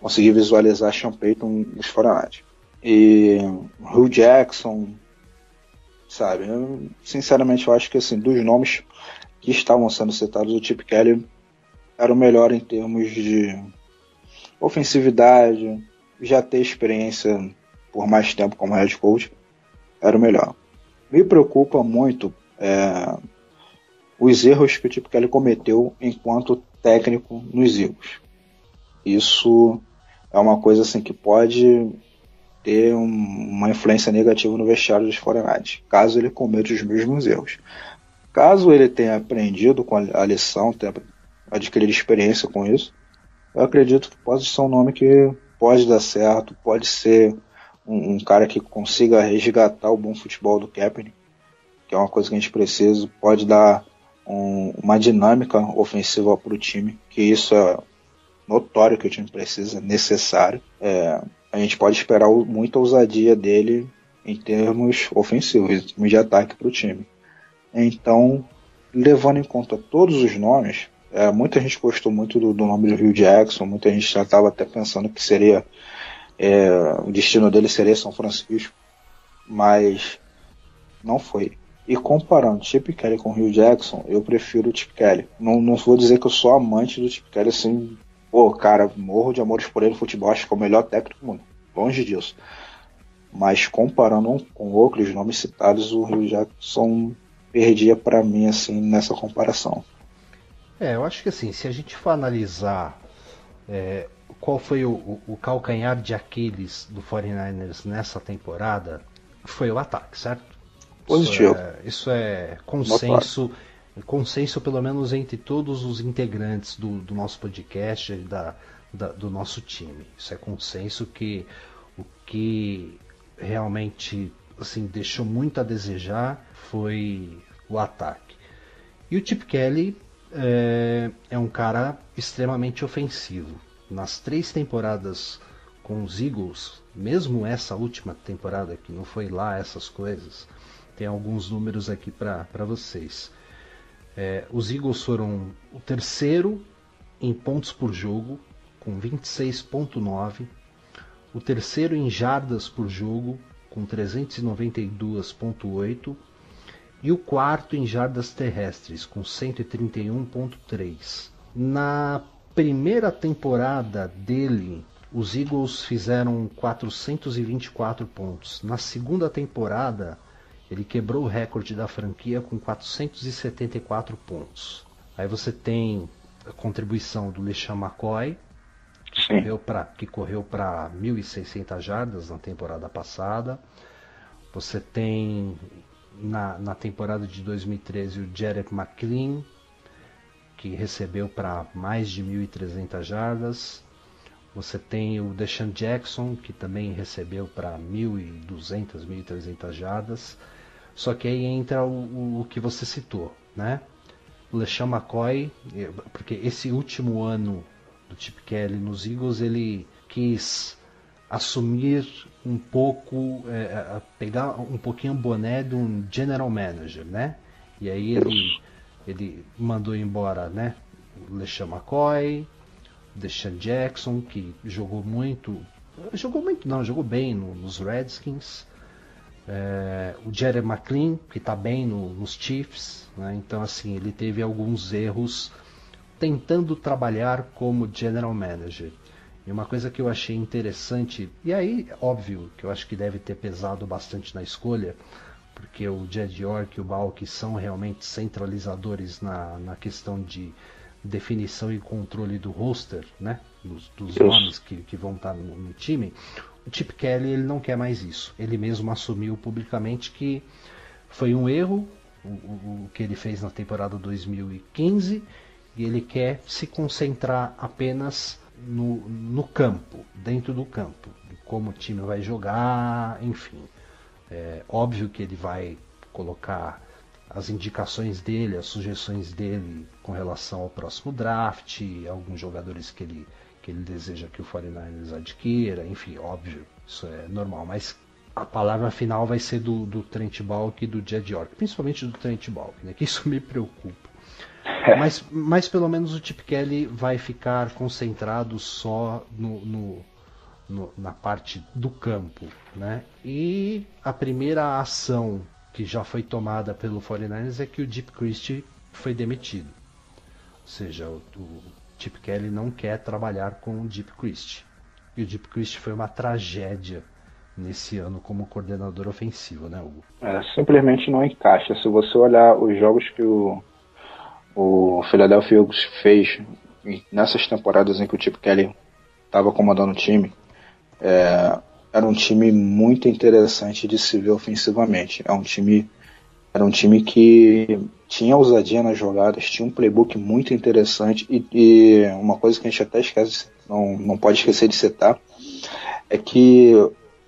consegui visualizar Sean Payton nos 49ers. E Hugh Jackson, sabe? Sinceramente, eu acho que assim, dos nomes que estavam sendo citados, o Chip Kelly era o melhor em termos de ofensividade, já ter experiência por mais tempo como head coach, era o melhor. Me preocupa muito os erros que o Chip Kelly cometeu enquanto técnico nos Eagles. Isso é uma coisa assim que pode ter uma influência negativa no vestiário dos 49ers, caso ele cometa os mesmos erros. Caso ele tenha aprendido com a lição, tenha adquirido experiência com isso, eu acredito que pode ser um nome que pode dar certo, pode ser um cara que consiga resgatar o bom futebol do Kaepernick, que é uma coisa que a gente precisa, pode dar uma dinâmica ofensiva para o time, que isso é notório que o time precisa, necessário. A gente pode esperar muita ousadia dele em termos ofensivos, em termos de ataque para o time. Então, levando em conta todos os nomes, muita gente gostou muito do nome do Hugh Jackson, muita gente já estava até pensando que seria o destino dele seria São Francisco, mas não foi. E comparando Chip Kelly com Hugh Jackson, eu prefiro o Chip Kelly. Não vou dizer que eu sou amante do Chip Kelly, assim, cara, morro de amores por ele no futebol, acho que é o melhor técnico do mundo, longe disso. Mas comparando com outros nomes citados, o Hugh Jackson perdia para mim, assim, nessa comparação. Eu acho que assim, se a gente for analisar qual foi o calcanhar de Aquiles do 49ers nessa temporada, foi o ataque, certo? Positivo. Isso é consenso pelo menos entre todos os integrantes do nosso podcast e do nosso time. Isso é consenso que o que realmente assim, deixou muito a desejar foi o ataque. E o Chip Kelly é um cara extremamente ofensivo. Nas 3 temporadas com os Eagles, mesmo essa última temporada que não foi lá essas coisas, tem alguns números aqui para vocês. Os Eagles foram o terceiro em pontos por jogo, com 26,9. O terceiro em jardas por jogo, com 392,8. E o quarto em jardas terrestres, com 131,3. Na primeira temporada dele, os Eagles fizeram 424 pontos. Na segunda temporada, ele quebrou o recorde da franquia com 474 pontos. Aí você tem a contribuição do LeSean McCoy, que correu para 1.600 jardas na temporada passada. Você tem na temporada de 2013 o Jarrett McClain, que recebeu para mais de 1.300 jardas. Você tem o DeSean Jackson, que também recebeu para 1.200, 1.300 jardas. Só que aí entra o que você citou, né? O LeSean McCoy, porque esse último ano do Chip Kelly nos Eagles, ele quis assumir um pouco, pegar um pouquinho o boné de um general manager, né? E aí ele mandou embora, né, o LeSean McCoy, o DeSean Jackson, que jogou bem nos Redskins, o Jarrett McClain, que está bem nos Chiefs, né? Então assim, ele teve alguns erros tentando trabalhar como general manager. E uma coisa que eu achei interessante, e aí, óbvio, que eu acho que deve ter pesado bastante na escolha, porque o Jed York e o Balk são realmente centralizadores na questão de definição e controle do roster, né? Dos nomes que vão estar no time. O Chip Kelly, ele não quer mais isso. Ele mesmo assumiu publicamente que foi um erro o que ele fez na temporada 2015, e ele quer se concentrar apenas no campo, dentro do campo, como o time vai jogar, enfim. Óbvio que ele vai colocar as indicações dele, as sugestões dele com relação ao próximo draft, alguns jogadores que ele deseja que o 49ers adquira, enfim, óbvio, isso é normal, mas a palavra final vai ser do Trent Balk e do Jed York, principalmente do Trent Balk, né, que isso me preocupa. Mas pelo menos o Chip Kelly vai ficar concentrado só na parte do campo, né? E a primeira ação que já foi tomada pelo 49ers é que o Deep Christie foi demitido. Ou seja, o Chip Kelly não quer trabalhar com o Deep Christie. E o Deep Christie foi uma tragédia nesse ano como coordenador ofensivo, né, Hugo? Simplesmente não encaixa. Se você olhar os jogos que o Philadelphia Eagles fez nessas temporadas em que o Chip Kelly estava comandando o time, era um time muito interessante de se ver ofensivamente. Era um time que tinha ousadia nas jogadas, tinha um playbook muito interessante e uma coisa que a gente até esquece, não pode esquecer de citar, é que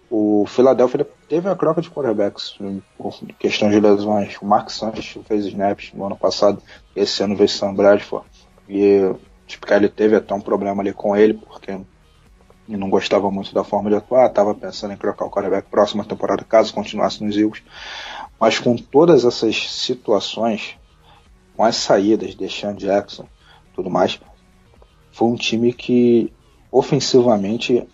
o Philadelphia teve a troca de quarterbacks por questão de lesões. O Mark Sanchez fez snaps no ano passado, esse ano veio Sam Bradford, e tipo, ele teve até um problema ali com ele, porque ele não gostava muito da forma de atuar, estava pensando em trocar o quarterback próxima temporada, caso continuasse nos Eagles. Mas com todas essas situações, com as saídas de Sean Jackson e tudo mais, foi um time que ofensivamente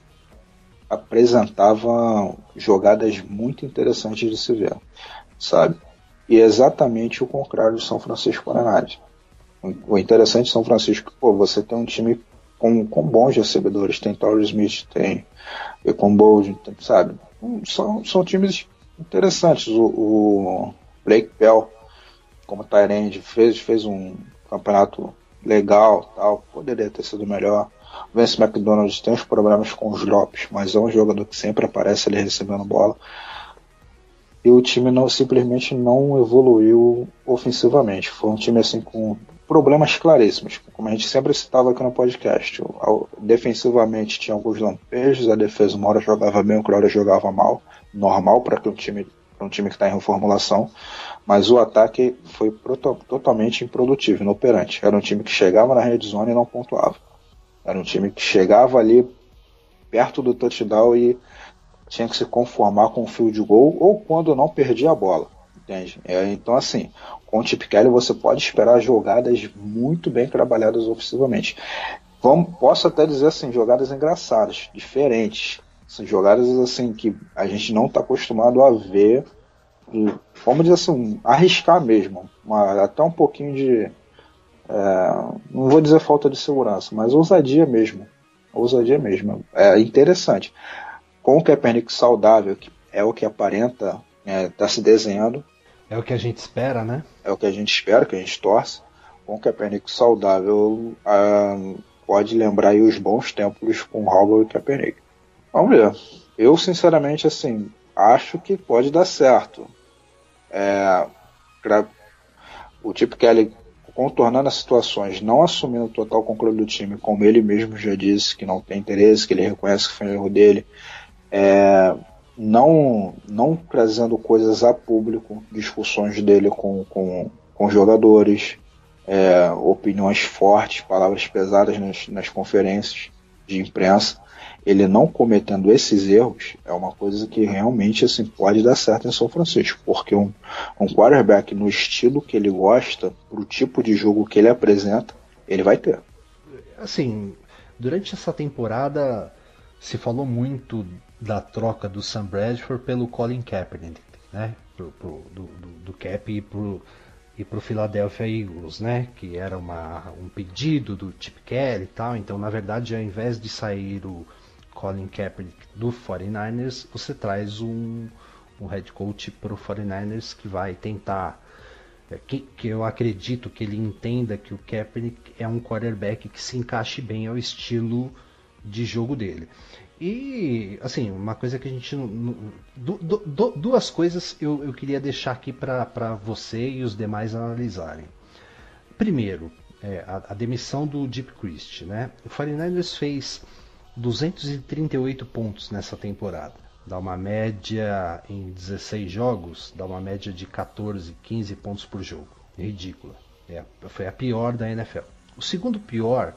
apresentava jogadas muito interessantes de se ver, sabe? E exatamente o contrário do São Francisco 49ers. O interessante de São Francisco, você tem um time com bons recebedores, tem Torrey Smith, tem Econ Bold, sabe? São times interessantes. O Blake Bell, como tight end, fez um campeonato legal, tal, poderia ter sido melhor. O Vance McDonald tem uns problemas com os drops, mas é um jogador que sempre aparece ali recebendo bola. E o time simplesmente não evoluiu ofensivamente. Foi um time assim com problemas claríssimos, como a gente sempre citava aqui no podcast. Defensivamente tinha alguns lampejos, a defesa uma hora jogava bem, outra hora jogava mal, normal para um time que está em reformulação, mas o ataque foi totalmente improdutivo, inoperante. Era um time que chegava na red zone e não pontuava. Era um time que chegava ali perto do touchdown e tinha que se conformar com o field goal ou quando não perdia a bola, entende? Então assim, com o Chip Kelly você pode esperar jogadas muito bem trabalhadas ofensivamente. Posso até dizer assim, jogadas engraçadas, diferentes, assim, jogadas assim que a gente não está acostumado a ver, e, vamos dizer assim, arriscar mesmo, até um pouquinho de não vou dizer falta de segurança, mas ousadia mesmo. É interessante. Com o Kaepernick saudável, que é o que aparenta tá se desenhando. É o que a gente espera, né? É o que a gente espera, que a gente torce. Com o Kaepernick saudável, pode lembrar aí os bons tempos com o Howell e Kaepernick. Vamos ver. Eu, sinceramente, assim, acho que pode dar certo. O Chip Kelly contornando as situações, não assumindo o total controle do time, como ele mesmo já disse, que não tem interesse, que ele reconhece que foi um erro dele, não trazendo coisas a público, discussões dele com jogadores, opiniões fortes, palavras pesadas nas conferências de imprensa. Ele não cometendo esses erros é uma coisa que realmente assim, pode dar certo em São Francisco, porque um quarterback no estilo que ele gosta, pro tipo de jogo que ele apresenta, ele vai ter. Assim, durante essa temporada se falou muito da troca do Sam Bradford pelo Colin Kaepernick, né? Do Cap e pro Philadelphia Eagles, né? Que era um pedido do Chip Kelly e tal. Então, na verdade, ao invés de sair o Colin Kaepernick do 49ers, você traz um head coach pro 49ers que vai tentar, que eu acredito que ele entenda que o Kaepernick é um quarterback que se encaixe bem ao estilo de jogo dele. E, assim, uma coisa que a gente duas coisas eu queria deixar aqui para você e os demais analisarem. Primeiro, a demissão do Deep Christie, né? O 49ers fez 238 pontos nessa temporada. Dá uma média em 16 jogos, dá uma média de 14, 15 pontos por jogo. É ridícula. Foi a pior da NFL. O segundo pior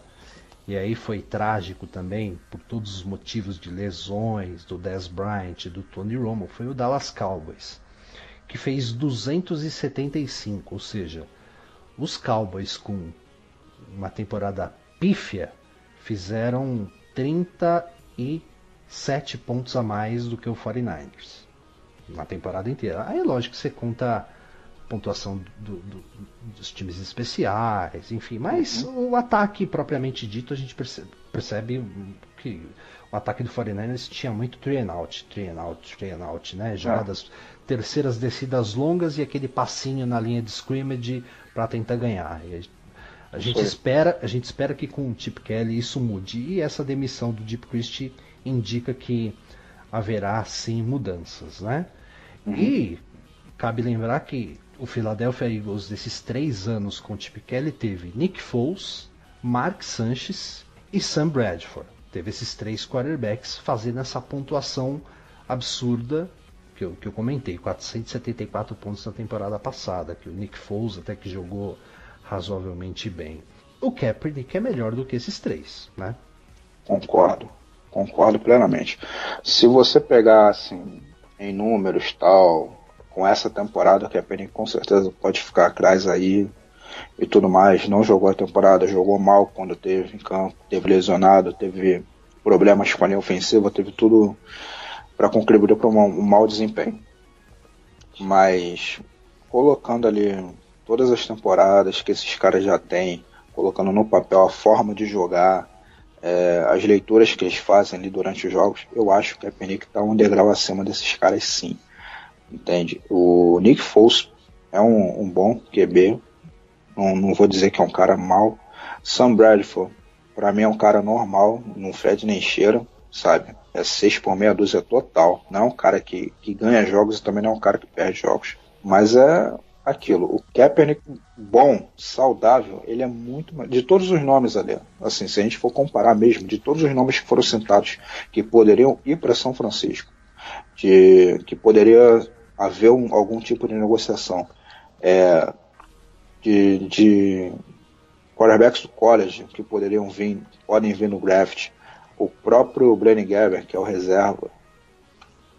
e aí foi trágico também, por todos os motivos de lesões, do Dez Bryant, do Tony Romo, foi o Dallas Cowboys, que fez 275, ou seja, os Cowboys com uma temporada pífia fizeram 37 pontos a mais do que o 49ers na temporada inteira. Aí é lógico que você conta pontuação dos times especiais, enfim, mas o ataque propriamente dito, a gente percebe que o ataque do 49ers tinha muito three and out, né? Jogadas, terceiras descidas longas e aquele passinho na linha de scrimmage para tentar ganhar. E a gente espera que com o Chip Kelly isso mude, e essa demissão do Deep Christie indica que haverá sim mudanças, né? E cabe lembrar que o Philadelphia Eagles, desses 3 anos com o Chip Kelly, teve Nick Foles, Mark Sanchez e Sam Bradford. Teve esses 3 quarterbacks fazendo essa pontuação absurda que eu comentei, 474 pontos na temporada passada, que o Nick Foles até que jogou razoavelmente bem. O Kaepernick é melhor do que esses 3, né? Concordo plenamente. Se você pegar assim, em números tal, com essa temporada, o Kaepernick com certeza pode ficar atrás aí e tudo mais. Não jogou a temporada, jogou mal quando teve em campo, teve lesionado, teve problemas com a linha ofensiva, teve tudo para contribuir para um mau desempenho. Mas colocando ali todas as temporadas que esses caras já têm, colocando no papel a forma de jogar, as leituras que eles fazem ali durante os jogos, eu acho que o Kaepernick está um degrau acima desses caras, sim. Entende? O Nick Foles é um bom QB, não vou dizer que é um cara mau. Sam Bradford, para mim é um cara normal, não fede nem cheira, sabe? É 6 por meia dúzia total. Não é um cara que ganha jogos e também não é um cara que perde jogos. Mas é aquilo. O Kaepernick, bom, saudável, ele é muito... De todos os nomes ali, assim, se a gente for comparar mesmo, de todos os nomes que foram citados, que poderiam ir para São Francisco, que poderia haver algum tipo de negociação de quarterbacks do college que podem vir no draft, o próprio Blaine Gabbert, que é o reserva,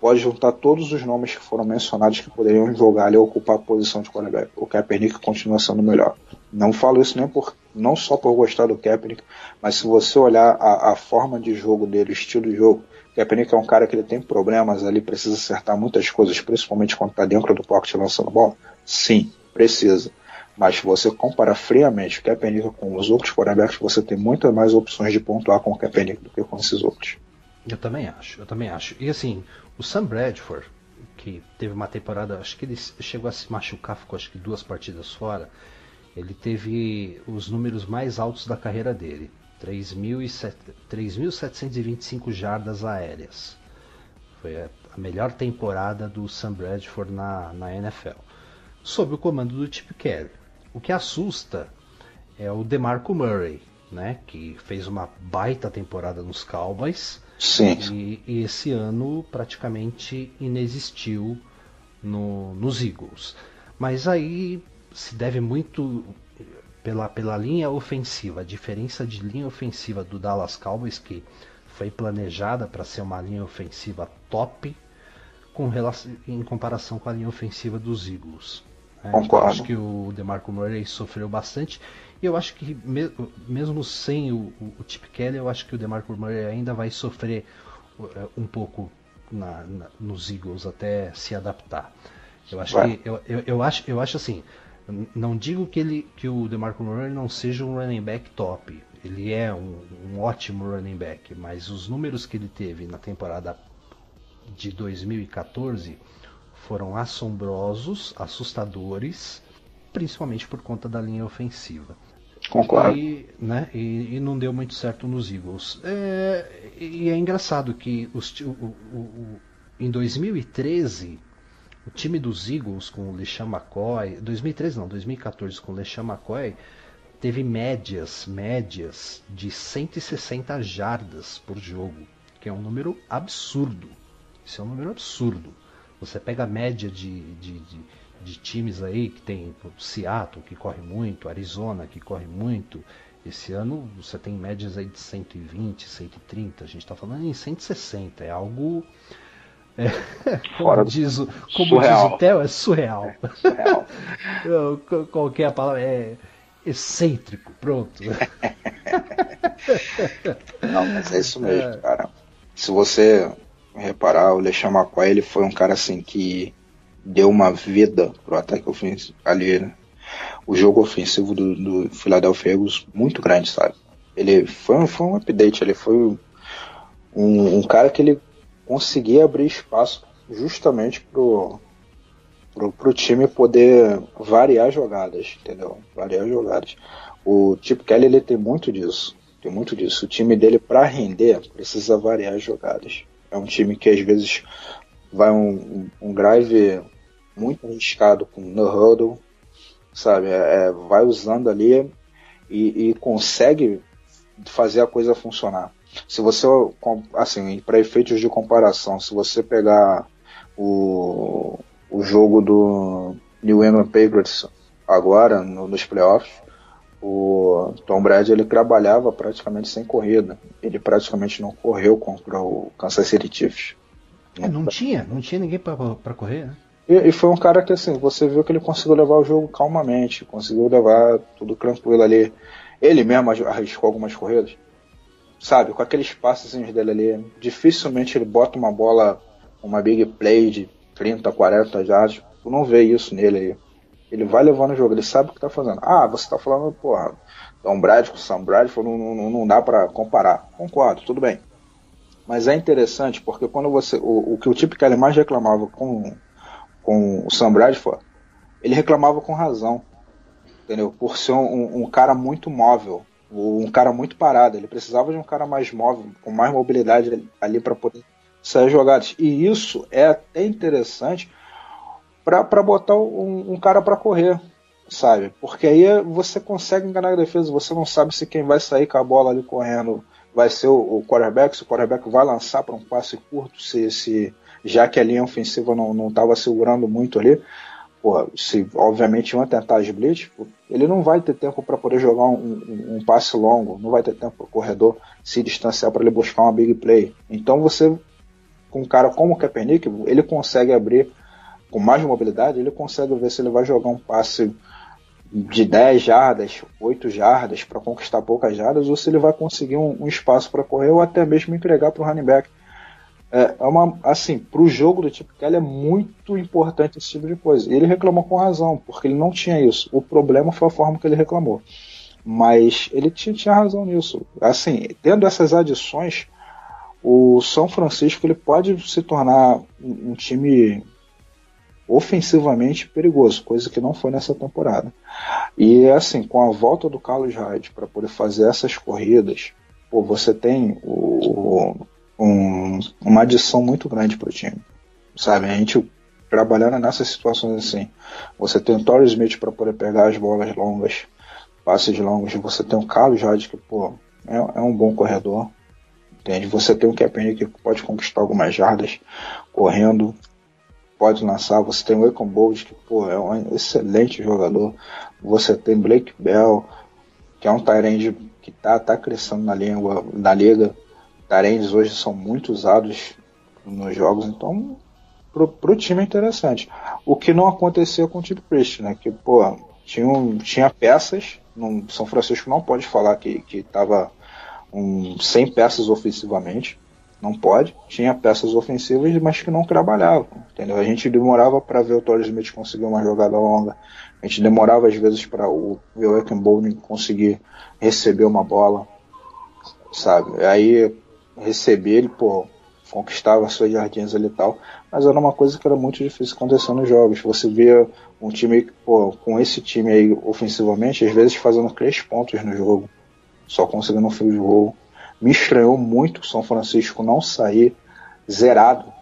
pode juntar todos os nomes que foram mencionados que poderiam jogar ali, ocupar a posição de quarterback. O Kaepernick continua sendo melhor. Não falo isso não só por gostar do Kaepernick, mas se você olhar a forma de jogo dele, o estilo de jogo, o Kaepernick é um cara que ele tem problemas ali, precisa acertar muitas coisas, principalmente quando está dentro do pocket lançando bola. Sim, precisa. Mas se você comparar friamente o Kaepernick com os outros quarterbacks, você tem muitas mais opções de pontuar com o Kaepernick do que com esses outros. Eu também acho. E assim, o Sam Bradford, que teve uma temporada, acho que ele chegou a se machucar, ficou acho que 2 partidas fora, ele teve os números mais altos da carreira dele, 3.725 jardas aéreas. Foi a melhor temporada do Sam Bradford na NFL, sob o comando do Chip Kelly. O que assusta é o DeMarco Murray, né, que fez uma baita temporada nos Cowboys. Sim. E esse ano praticamente inexistiu nos Eagles. Mas aí se deve muito pela linha ofensiva, a diferença de linha ofensiva do Dallas Cowboys, que foi planejada para ser uma linha ofensiva top, em comparação com a linha ofensiva dos Eagles. Eu acho que o DeMarco Murray sofreu bastante, e eu acho que mesmo sem o Chip Kelly, eu acho que o DeMarco Murray ainda vai sofrer um pouco nos Eagles até se adaptar. Eu acho assim, não digo que o DeMarco Murray não seja um running back top, ele é um ótimo running back, mas os números que ele teve na temporada de 2014 foram assombrosos, assustadores, principalmente por conta da linha ofensiva. Concordo. E não deu muito certo nos Eagles. E é engraçado que em 2013, o time dos Eagles com o LeSean McCoy, 2014 com o LeSean McCoy, teve médias de 160 jardas por jogo, que é um número absurdo. Isso é um número absurdo. Você pega a média de times aí que tem Seattle, que corre muito, Arizona, que corre muito, Esse ano você tem médias aí de 120, 130, a gente está falando em 160, é algo... como diz o Theo, é surreal. Qualquer a palavra é excêntrico, pronto. Não, mas é isso mesmo, cara. Se você reparar, o LeSean McCoy, ele foi um cara assim que deu uma vida pro ataque ofensivo ali, né? O jogo ofensivo do Philadelphia Eagles muito grande, sabe? Ele foi um update, ele foi um cara que ele conseguia abrir espaço justamente pro time poder variar jogadas, entendeu? Variar jogadas. O Chip Kelly, ele tem muito disso. O time dele, para render, precisa variar jogadas. É um time que às vezes vai um drive muito arriscado com no huddle, sabe? Vai usando ali e consegue fazer a coisa funcionar. Se você, assim, para efeitos de comparação, se você pegar o jogo do New England Patriots agora nos playoffs, o Tom Brady, ele trabalhava praticamente sem corrida. Ele praticamente não correu contra o Kansas City Chiefs. Não tinha ninguém para correr, né? E foi um cara que, assim, você viu que ele conseguiu levar o jogo calmamente, conseguiu levar tudo tranquilo ali. Ele mesmo arriscou algumas corridas, sabe, com aqueles passes dele ali. Dificilmente ele bota uma bola, uma big play de 30, 40 jardas. Tu não vê isso nele aí. Ele vai levando o jogo, ele sabe o que tá fazendo. Você tá falando, porra, Tom Brady com Sam Bradford, não dá pra comparar. Concordo, tudo bem. Mas é interessante porque quando você... O que o Chip Kelly mais reclamava com o Sam Bradford, ele reclamava com razão, entendeu? Por ser um cara muito móvel, um cara muito parado. Ele precisava de um cara mais móvel, com mais mobilidade ali para poder sair jogadas. E isso é até interessante para botar um cara para correr, sabe? Porque aí você consegue enganar a defesa. Você não sabe se quem vai sair com a bola ali correndo vai ser o quarterback, se o quarterback vai lançar para um passe curto, se já que a linha ofensiva não estava segurando muito ali, se obviamente iam tentar as blitz, ele não vai ter tempo para poder jogar um passe longo, não vai ter tempo para o corredor se distanciar para ele buscar uma big play. Então você, com um cara como o Kaepernick, ele consegue abrir com mais mobilidade, ele consegue ver se ele vai jogar um passe de 10 jardas, 8 jardas para conquistar poucas jardas, ou se ele vai conseguir um espaço para correr ou até mesmo entregar para o running back. Assim, para o jogo do Chip Kelly é muito importante esse tipo de coisa. E ele reclamou com razão, porque ele não tinha isso. O problema foi a forma que ele reclamou. Mas ele tinha razão nisso. Assim, tendo essas adições, o São Francisco ele pode se tornar um time ofensivamente perigoso, coisa que não foi nessa temporada. E assim, com a volta do Carlos Hyde para poder fazer essas corridas, você tem uma adição muito grande para o time, sabe? A gente trabalhando nessas situações assim, você tem o Torrey Smith para poder pegar as bolas longas, passes longos, você tem o Carlos Hyde que é um bom corredor, entende? Você tem o Kaepernick que pode conquistar algumas jardas correndo, pode lançar. Você tem o Akon Bold que é um excelente jogador. Você tem Blake Bell, que é um tight end que tá crescendo na liga. Tight ends hoje são muito usados nos jogos, então pro time é interessante. O que não acontecia com o Chip Priest, né? Que tinha peças. No São Francisco não pode falar que tava 100 peças ofensivamente. Não pode. Tinha peças ofensivas, mas que não trabalhavam, entendeu? A gente demorava para ver o Torrey Smith conseguir uma jogada longa. A gente demorava às vezes para ver o Akon Bold conseguir receber uma bola, sabe? Aí receber ele, conquistava suas jardinhas ali e tal, mas era uma coisa que era muito difícil acontecer nos jogos. Você vê um time com esse time aí ofensivamente, às vezes fazendo 3 pontos no jogo, só conseguindo um field goal. Me estranhou muito o São Francisco não sair zerado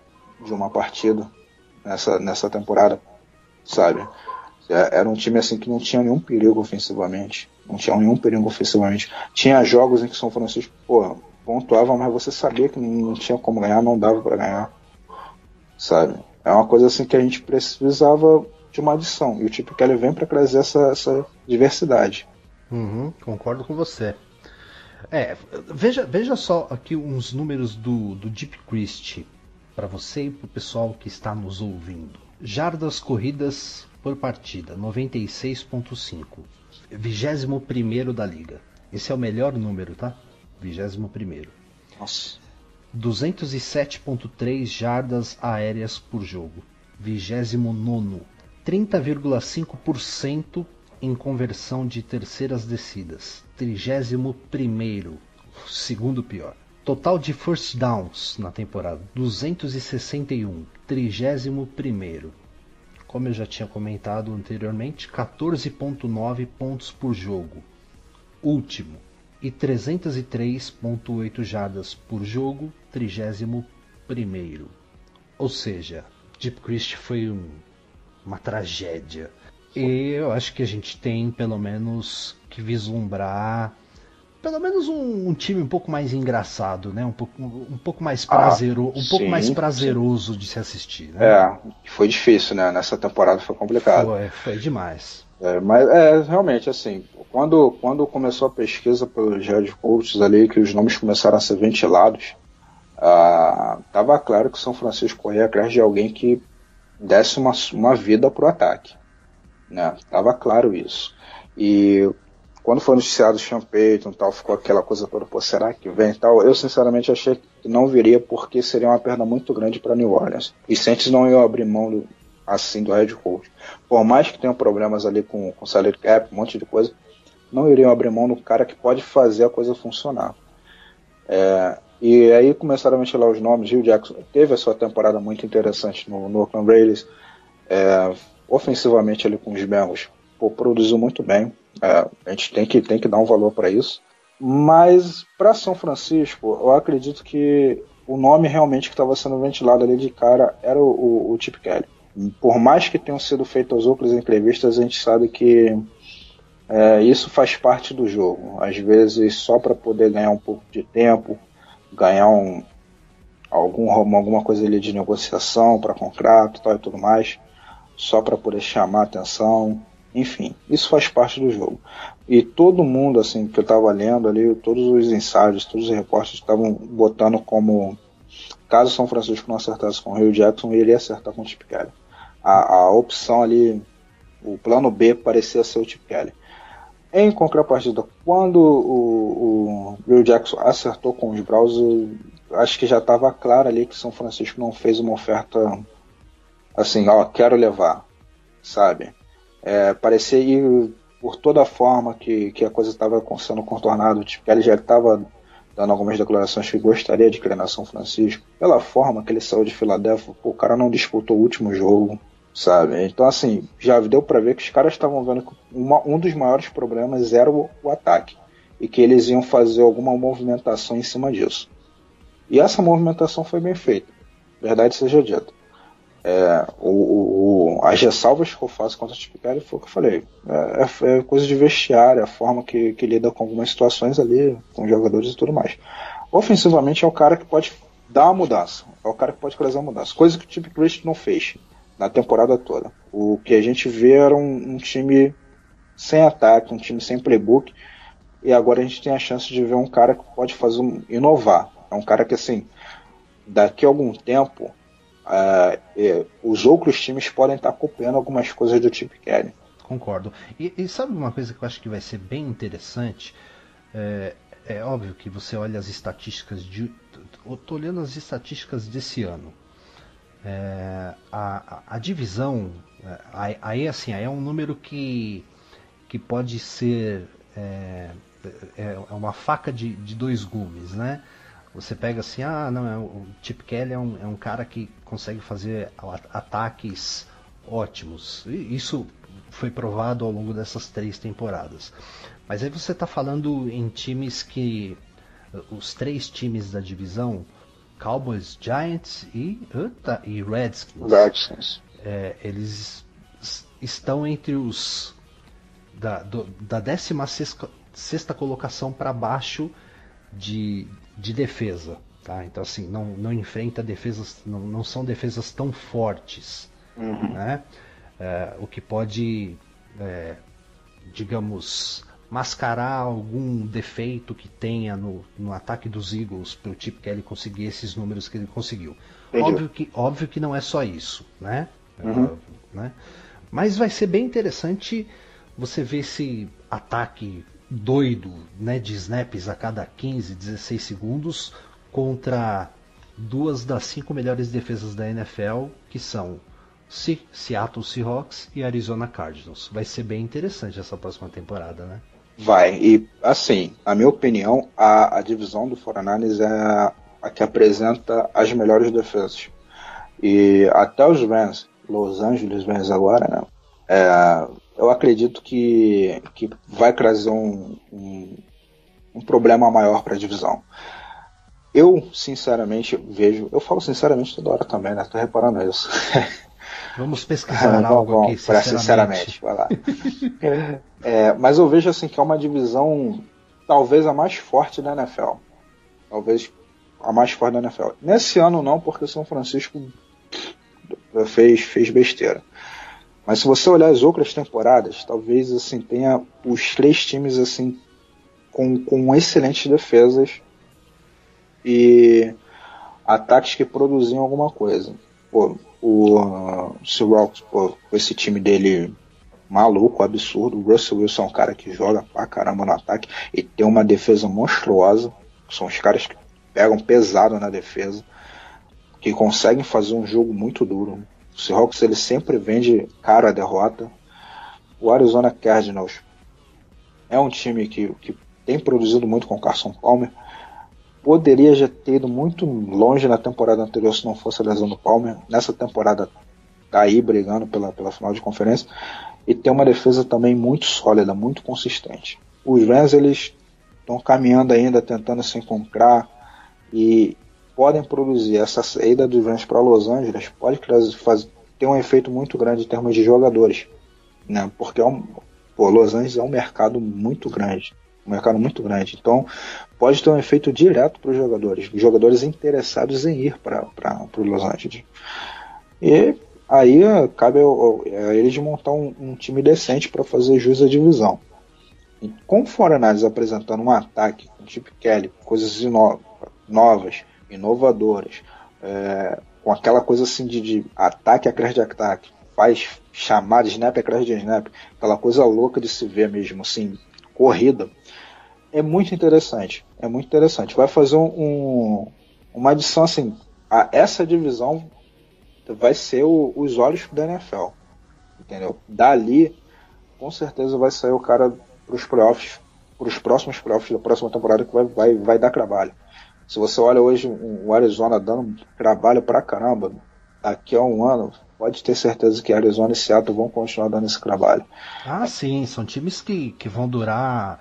de uma partida nessa temporada, sabe? Era um time assim que não tinha nenhum perigo ofensivamente. Tinha jogos em que São Francisco pontuava, mas você sabia que não tinha como ganhar, não dava para ganhar, sabe? É uma coisa assim que a gente precisava de uma adição, e o Chip Kelly vem para trazer essa diversidade. Concordo com você. Veja só aqui uns números do Deep Christie para você e para o pessoal que está nos ouvindo. Jardas corridas por partida, 96.5. 21º da liga. Esse é o melhor número, tá? 21º. Nossa. 207.3 jardas aéreas por jogo. 29º. 30,5% em conversão de terceiras descidas. 31º. Segundo pior. Total de first downs na temporada. 261. 31º. Como eu já tinha comentado anteriormente, 14.9 pontos por jogo. Último. E 303.8 jardas por jogo, 31º. Ou seja, Deep Christie foi uma tragédia. E eu acho que a gente tem pelo menos que vislumbrar pelo menos um time um pouco mais engraçado, né? Um pouco mais prazeroso de se assistir, né? Foi difícil, né? Nessa temporada foi complicado. Foi demais. Mas realmente assim, quando começou a pesquisa pelos head coaches ali, que os nomes começaram a ser ventilados, tava claro que o São Francisco corria atrás de alguém que desse uma vida pro ataque, né? Tava claro isso. E quando foi noticiado o Sean Payton e tal, ficou aquela coisa toda, pô, será que vem e tal? Eu sinceramente achei que não viria, porque seria uma perda muito grande para New Orleans. E Saints não iam abrir mão assim do head coach. Por mais que tenham problemas ali com salary cap, um monte de coisa, não iriam abrir mão do cara que pode fazer a coisa funcionar. E aí começaram a ventilar os nomes. Hugh Jackson teve a sua temporada muito interessante no Oakland Raiders. Ofensivamente ali com os Bengals, produziu muito bem. A gente tem que dar um valor para isso. Mas para São Francisco, eu acredito que o nome realmente que estava sendo ventilado ali de cara era o Chip Kelly. Por mais que tenham sido feitas outras entrevistas, a gente sabe que isso faz parte do jogo. Às vezes só para poder ganhar um pouco de tempo, ganhar alguma coisa ali de negociação para contrato e tudo mais, só para poder chamar a atenção. Enfim, isso faz parte do jogo. E todo mundo, assim, que eu estava lendo ali, todos os ensaios, todos os repórteres estavam botando como, caso São Francisco não acertasse com o Hugh Jackson, ele ia acertar com o Chip Kelly. A opção ali, o plano B parecia ser o Chip Kelly. Em contrapartida, quando o Hugh Jackson acertou com os Browns, acho que já estava claro ali que São Francisco não fez uma oferta assim, quero levar, sabe? Parecia ir por toda a forma que a coisa estava sendo contornada. O Chip Kelly já estava dando algumas declarações que gostaria de criar na São Francisco. Pela forma que ele saiu de Filadélfia, o cara não disputou o último jogo, sabe? Então, assim, já deu para ver que os caras estavam vendo que um dos maiores problemas era o ataque, e que eles iam fazer alguma movimentação em cima disso. E essa movimentação foi bem feita, verdade seja dita. As ressalvas que eu faço contra o Chip Kelly foi o que eu falei. É coisa de vestiário, a forma que lida com algumas situações ali, com jogadores e tudo mais. Ofensivamente é o cara que pode dar uma mudança, é o cara que pode trazer uma mudança, coisa que o Deep Christie não fez na temporada toda. O que a gente vê era um time sem ataque, um time sem playbook, e agora a gente tem a chance de ver um cara que pode inovar. É um cara que, assim, daqui a algum tempo os outros times podem estar copiando algumas coisas do Chip Kelly. Concordo. E sabe uma coisa que eu acho que vai ser bem interessante? É óbvio que você olha as estatísticas eu tô olhando as estatísticas desse ano. A divisão, aí assim, aí é um número que pode ser uma faca de dois gumes, né? Você pega assim, o Chip Kelly é um cara que consegue fazer ataques ótimos. E isso foi provado ao longo dessas 3 temporadas. Mas aí você está falando em times que... Os 3 times da divisão, Cowboys, Giants e Redskins. Eles estão entre os... Da 16ª colocação para baixo de defesa, tá? Então assim, não enfrenta defesas, não são defesas tão fortes, né? O que pode, digamos, mascarar algum defeito que tenha no ataque dos Eagles para o Chip Kelly conseguir esses números que ele conseguiu. Óbvio que não é só isso, né? Né? Mas vai ser bem interessante você ver esse ataque doido, né, de snaps a cada 15, 16 segundos contra duas das 5 melhores defesas da NFL, que são Seattle Seahawks e Arizona Cardinals. Vai ser bem interessante essa próxima temporada, né? Vai, e assim, na minha opinião, a divisão do 49ers é a que apresenta as melhores defesas. E até os Rams, Los Angeles Rams agora, né? Eu acredito que vai trazer um problema maior para a divisão. Eu, sinceramente, eu falo sinceramente toda hora também, né? Tô reparando isso. Vamos pesquisar algo aqui, sinceramente. Vai lá. Mas eu vejo assim que é uma divisão talvez a mais forte da NFL. Talvez a mais forte da NFL. Nesse ano não, porque o São Francisco fez besteira. Mas se você olhar as outras temporadas, talvez assim tenha os 3 times assim com excelentes defesas e ataques que produziam alguma coisa. Pô, o Seahawks, com esse time dele maluco, absurdo. O Russell Wilson é um cara que joga pra caramba no ataque e tem uma defesa monstruosa. São os caras que pegam pesado na defesa, que conseguem fazer um jogo muito duro. O Seahawks ele sempre vende caro a derrota. O Arizona Cardinals é um time que tem produzido muito com o Carson Palmer. Poderia já ter ido muito longe na temporada anterior se não fosse a lesão do Palmer. Nessa temporada tá aí brigando pela final de conferência. E tem uma defesa também muito sólida, muito consistente. Os Rams eles estão caminhando ainda, tentando se encontrar e podem produzir. Essa saída dos Rams para Los Angeles pode ter um efeito muito grande em termos de jogadores, né? Porque Los Angeles é um mercado muito grande. Então pode ter um efeito direto para os jogadores interessados em ir para Los Angeles. E aí cabe a eles montar um time decente para fazer jus à divisão. E com o 49ers apresentando um ataque com Chip Kelly, coisas novas, inovadoras, com aquela coisa assim de ataque atrás de ataque, faz chamada snap atrás de snap, aquela coisa louca de se ver mesmo, assim, corrida. É muito interessante. Vai fazer uma adição assim, essa divisão vai ser os olhos da NFL, entendeu? Dali, com certeza vai sair o cara para os playoffs, para os próximos playoffs da próxima temporada, que vai dar trabalho. Se você olha hoje o Arizona dando trabalho pra caramba, daqui a um ano pode ter certeza que Arizona e Seattle vão continuar dando esse trabalho. Ah, sim, são times que vão durar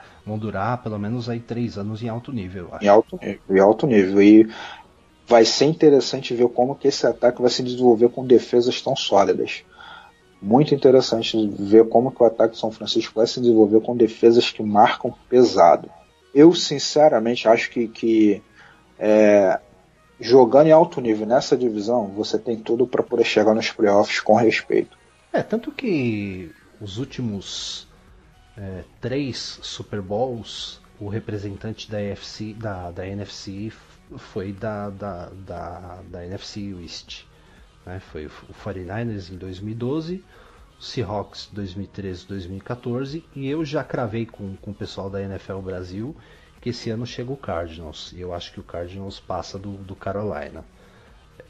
pelo menos aí 3 anos em alto nível, eu acho. Em alto nível. E vai ser interessante ver como que esse ataque vai se desenvolver com defesas tão sólidas. Muito interessante ver como que o ataque de São Francisco vai se desenvolver com defesas que marcam pesado. Eu, sinceramente, acho que jogando em alto nível nessa divisão, você tem tudo para poder chegar nos playoffs com respeito. Tanto que os últimos 3 Super Bowls, o representante da NFC foi da NFC West. Né? Foi o 49ers em 2012, o Seahawks 2013, 2014, e eu já cravei com o pessoal da NFL Brasil que esse ano chega o Cardinals, e eu acho que o Cardinals passa do Carolina.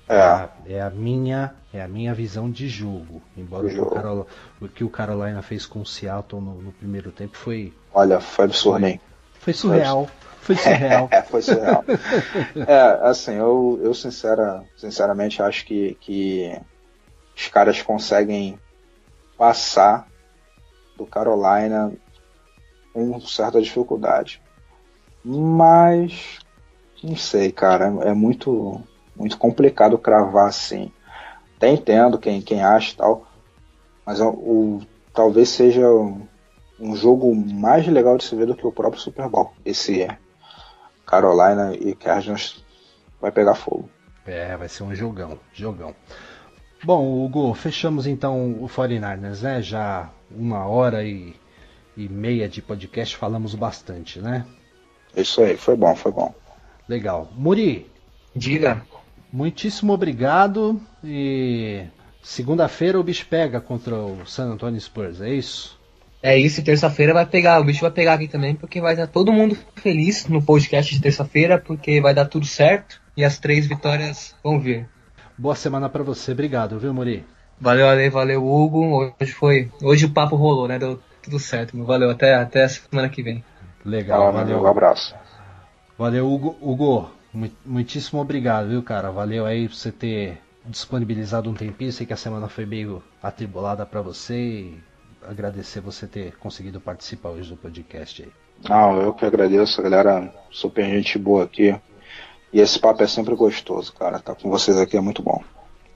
É a minha visão de jogo, embora o que o Carolina fez com o Seattle no primeiro tempo foi... Olha, foi absurdo, hein? Foi surreal. Foi surreal. Foi surreal. Assim, eu sinceramente acho que os caras conseguem passar do Carolina com certa dificuldade. Mas não sei, cara, é muito complicado cravar assim. Até entendo quem acha e tal, mas talvez seja um jogo mais legal de se ver do que o próprio Super Bowl. Esse Carolina e Cardinals vai pegar fogo. Vai ser um jogão. Bom, Hugo, fechamos então o 49ers, né? Já 1 hora e e meia de podcast falamos bastante, né? Isso aí, foi bom. Legal. Muri, Diga. muitíssimo obrigado e segunda-feira o bicho pega contra o San Antonio Spurs, é isso? É isso, e terça-feira o bicho vai pegar aqui também, porque vai estar todo mundo feliz no podcast de terça-feira, porque vai dar tudo certo e as 3 vitórias vão vir. Boa semana pra você, obrigado, viu, Muri? Valeu, Ale, valeu, Hugo. Hoje o papo rolou, né? Deu tudo certo. Valeu, até a semana que vem. Legal, valeu. Um abraço. Valeu, Hugo. Muitíssimo obrigado, viu, cara? Valeu aí por você ter disponibilizado um tempinho. Sei que a semana foi meio atribulada pra você e agradecer você ter conseguido participar hoje do podcast aí. Não, eu que agradeço, galera. Super gente boa aqui. E esse papo é sempre gostoso, cara. Tá com vocês aqui é muito bom.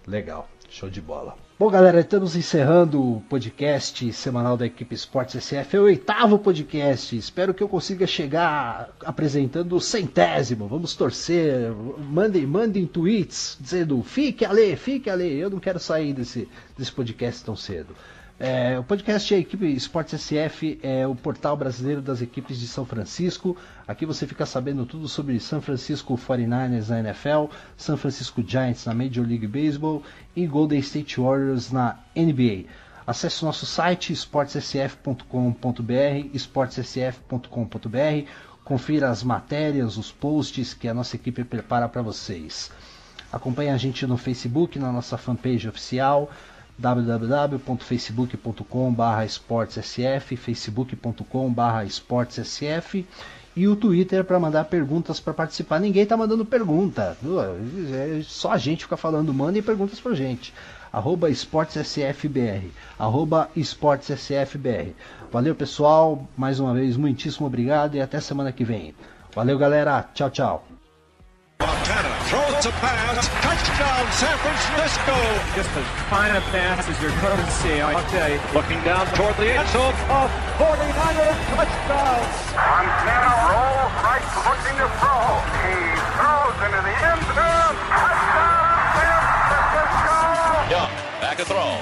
Legal, show de bola. Bom, galera, estamos encerrando o podcast semanal da equipe Esportes SF. É o 8º podcast. Espero que eu consiga chegar apresentando o 100º. Vamos torcer. Mandem tweets dizendo fique Ale. Eu não quero sair desse podcast tão cedo. O podcast da equipe Esportes SF é o portal brasileiro das equipes de São Francisco. Aqui você fica sabendo tudo sobre San Francisco 49ers na NFL, San Francisco Giants na Major League Baseball e Golden State Warriors na NBA. Acesse o nosso site esportessf.com.br, esportessf.com.br, confira as matérias, os posts que a nossa equipe prepara para vocês. Acompanhe a gente no Facebook, na nossa fanpage oficial, www.facebook.com/esportessf, facebook.com/esportessf e o Twitter para mandar perguntas para participar. Ninguém tá mandando pergunta, só a gente fica falando, mandem perguntas pra gente. @esportessfbr, @esportessfbr. Valeu, pessoal, mais uma vez muitíssimo obrigado e até semana que vem. Valeu, galera, tchau, tchau. Montana throws a pass. Touchdown, San Francisco. Just as fine a pass as you're going to see, I'll tell you. Looking down toward the end zone of 49ers touchdown. Montana rolls right, looking to throw. He throws into the end zone. Touchdown, San Francisco. Young, back to throw.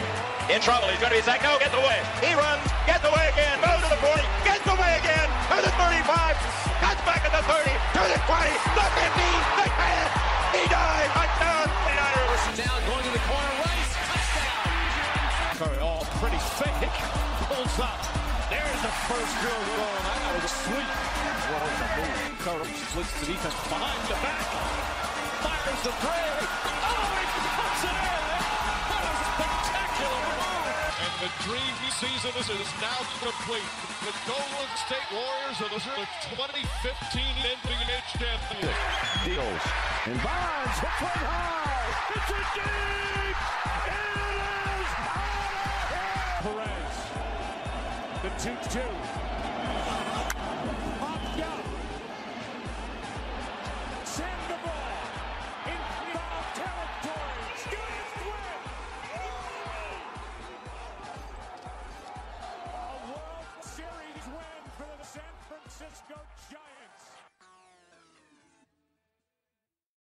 In trouble, he's going to be sacked. No, gets away. He runs, gets away again. Moves to the 40, gets away again. To the 35, cuts back at the 30, to the 20, the 50, the 10. He died. Touchdown, 49ers. Down, going to the corner, Rice, touchdown. Curry, all pretty fake. Pulls up. There's the first drill goal. That was sweet. What was the move? Curry splits the defense behind the back. Fires the three. Oh, he puts it in. What a spectacular move. And the dream season is now complete. The Golden State Warriors are the 2015 NBA champions. Deals. And Bonds hits one high. It's a deep. It is Perez. The 2-2. Popped out.